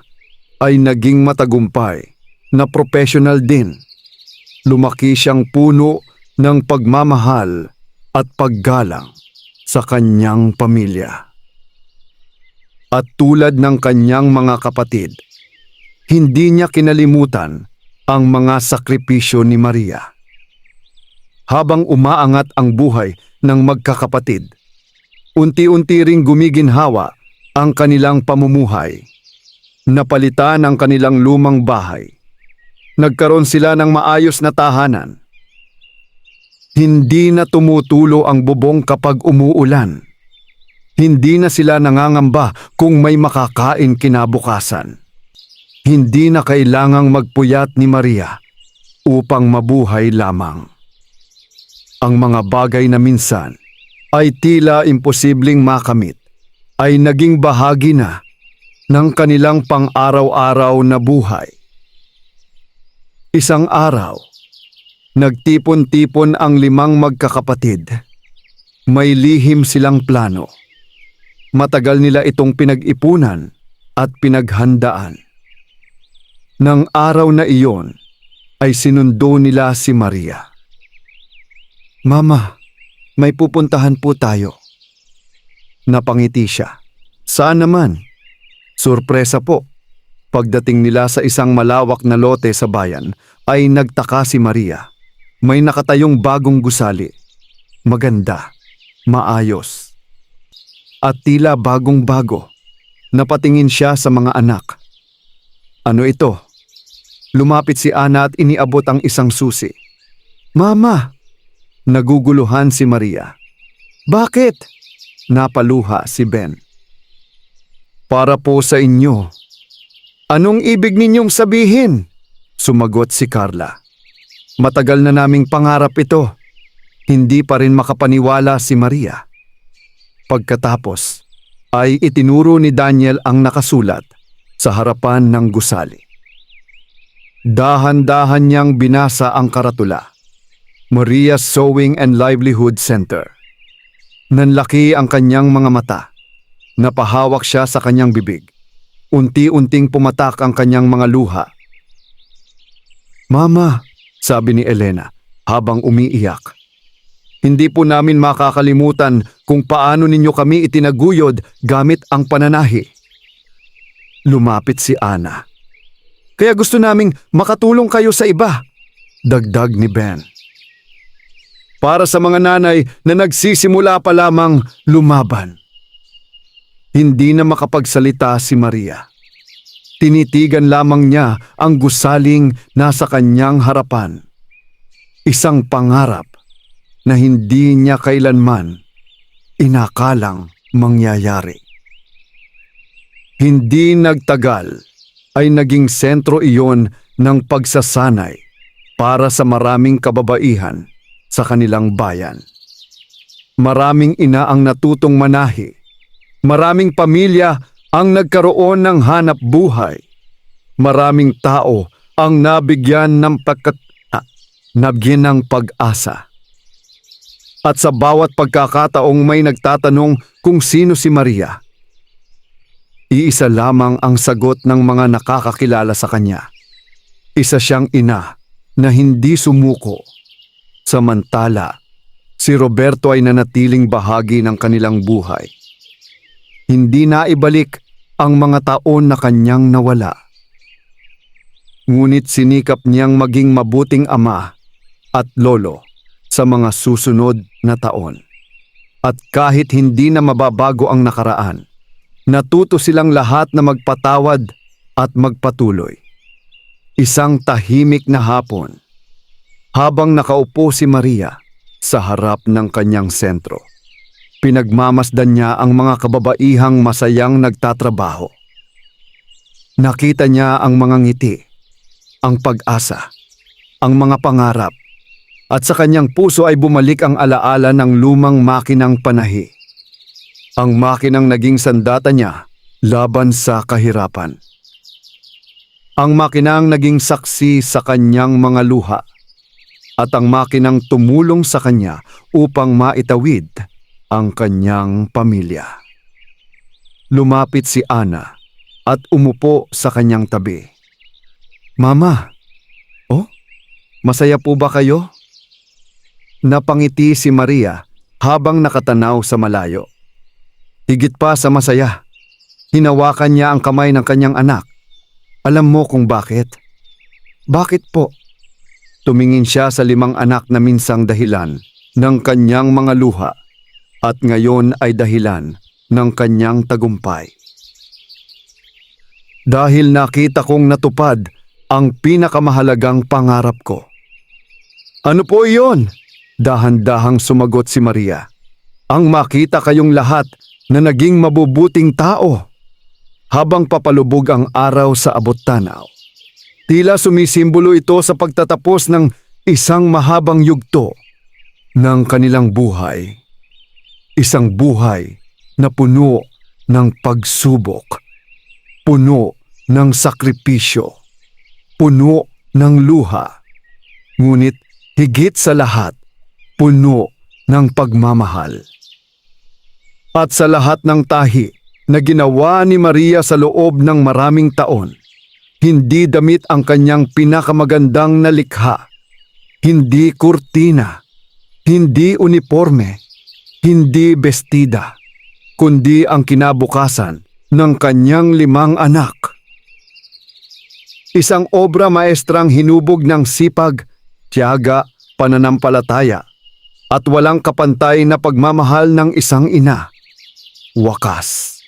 ay naging matagumpay na professional din. Lumaki siyang puno ng pagmamahal at paggalang sa kanyang pamilya. At tulad ng kanyang mga kapatid, hindi niya kinalimutan ang mga sakripisyo ni Maria. Habang umaangat ang buhay ng magkakapatid, unti-unti ring gumiginhawa ang kanilang pamumuhay. Napalitan ang kanilang lumang bahay. Nagkaroon sila ng maayos na tahanan. Hindi na tumutulo ang bubong kapag umuulan. Hindi na sila nangangamba kung may makakain kinabukasan. Hindi na kailangang magpuyat ni Maria upang mabuhay lamang. Ang mga bagay na minsan ay tila imposibleng makamit ay naging bahagi na ng kanilang pang-araw-araw na buhay. Isang araw, nagtipon-tipon ang 5 magkakapatid. May lihim silang plano. Matagal nila itong pinag-ipunan at pinaghandaan. Nang araw na iyon, ay sinundo nila si Maria. "Mama, may pupuntahan po tayo." Napangiti siya. "Saan naman?" Sorpresa po. Pagdating nila sa isang malawak na lote sa bayan, ay nagtaka si Maria. May nakatayong bagong gusali. Maganda, maayos, at tila bagong-bago. Napatingin siya sa mga anak. "Ano ito?" Lumapit si Ana at iniabot ang isang susi. "Mama!" Naguguluhan si Maria. "Bakit?" Napaluha si Ben. "Para po sa inyo." "Anong ibig ninyong sabihin?" Sumagot si Carla. "Matagal na naming pangarap ito." Hindi pa rin makapaniwala si Maria. Pagkatapos, ay itinuro ni Daniel ang nakasulat sa harapan ng gusali. Dahan-dahan niyang binasa ang karatula. Maria's Sewing and Livelihood Center. Nanlaki ang kanyang mga mata. Napahawak siya sa kanyang bibig. Unti-unting pumatak ang kanyang mga luha. "Mama," sabi ni Elena habang umiiyak, "hindi po namin makakalimutan kung paano ninyo kami itinaguyod gamit ang pananahi." Lumapit si Ana. "Kaya gusto naming makatulong kayo sa iba," dagdag ni Ben. Para sa mga nanay na nagsisimula pa lamang lumaban. Hindi na makapagsalita si Maria. Tinitigan lamang niya ang gusaling nasa kanyang harapan. Isang pangarap na hindi niya kailanman inakalang mangyayari. Hindi nagtagal ay naging sentro iyon ng pagsasanay para sa maraming kababaihan sa kanilang bayan. Maraming ina ang natutong manahi. Maraming pamilya ang nagkaroon ng hanap buhay. Maraming tao ang nabigyan ng pag-asa. At sa bawat pagkakataong may nagtatanong kung sino si Maria, iisa lamang ang sagot ng mga nakakakilala sa kanya. Isa siyang ina na hindi sumuko. Samantala, si Roberto ay nanatiling bahagi ng kanilang buhay. Hindi na ibalik ang mga taon na kanyang nawala. Ngunit sinikap niyang maging mabuting ama at lolo sa mga susunod na taon. At kahit hindi na mababago ang nakaraan, natuto silang lahat na magpatawad at magpatuloy. Isang tahimik na hapon, habang nakaupo si Maria sa harap ng kanyang sentro, pinagmamasdan niya ang mga kababaihang masayang nagtatrabaho. Nakita niya ang mga ngiti, ang pag-asa, ang mga pangarap, at sa kanyang puso ay bumalik ang alaala ng lumang makinang panahi. Ang makinang naging sandata niya laban sa kahirapan. Ang makinang naging saksi sa kanyang mga luha. At ang makinang tumulong sa kanya upang maitawid ang kanyang pamilya. Lumapit si Ana at umupo sa kanyang tabi. "Mama, oh, masaya po ba kayo?" Napangiti si Maria habang nakatanaw sa malayo. Higit pa sa masaya, hinawakan niya ang kamay ng kanyang anak. "Alam mo kung bakit?" "Bakit po?" Tumingin siya sa 5 anak na minsang dahilan ng kanyang mga luha at ngayon ay dahilan ng kanyang tagumpay. "Dahil nakita kong natupad ang pinakamahalagang pangarap ko." "Ano po iyon?" Dahan-dahang sumagot si Maria. "Ang makita kayong lahat na naging mabubuting tao." Habang papalubog ang araw sa abot-tanaw, tila sumisimbolo ito sa pagtatapos ng isang mahabang yugto ng kanilang buhay. Isang buhay na puno ng pagsubok, puno ng sakripisyo, puno ng luha, ngunit higit sa lahat, puno ng pagmamahal. At sa lahat ng tahi na ginawa ni Maria sa loob ng maraming taon, hindi damit ang kanyang pinakamagandang nalikha, hindi kurtina, hindi uniforme, hindi bestida, kundi ang kinabukasan ng kanyang 5 anak. Isang obra maestrang hinubog ng sipag, tiyaga, pananampalataya, at walang kapantay na pagmamahal ng isang ina. Wakas.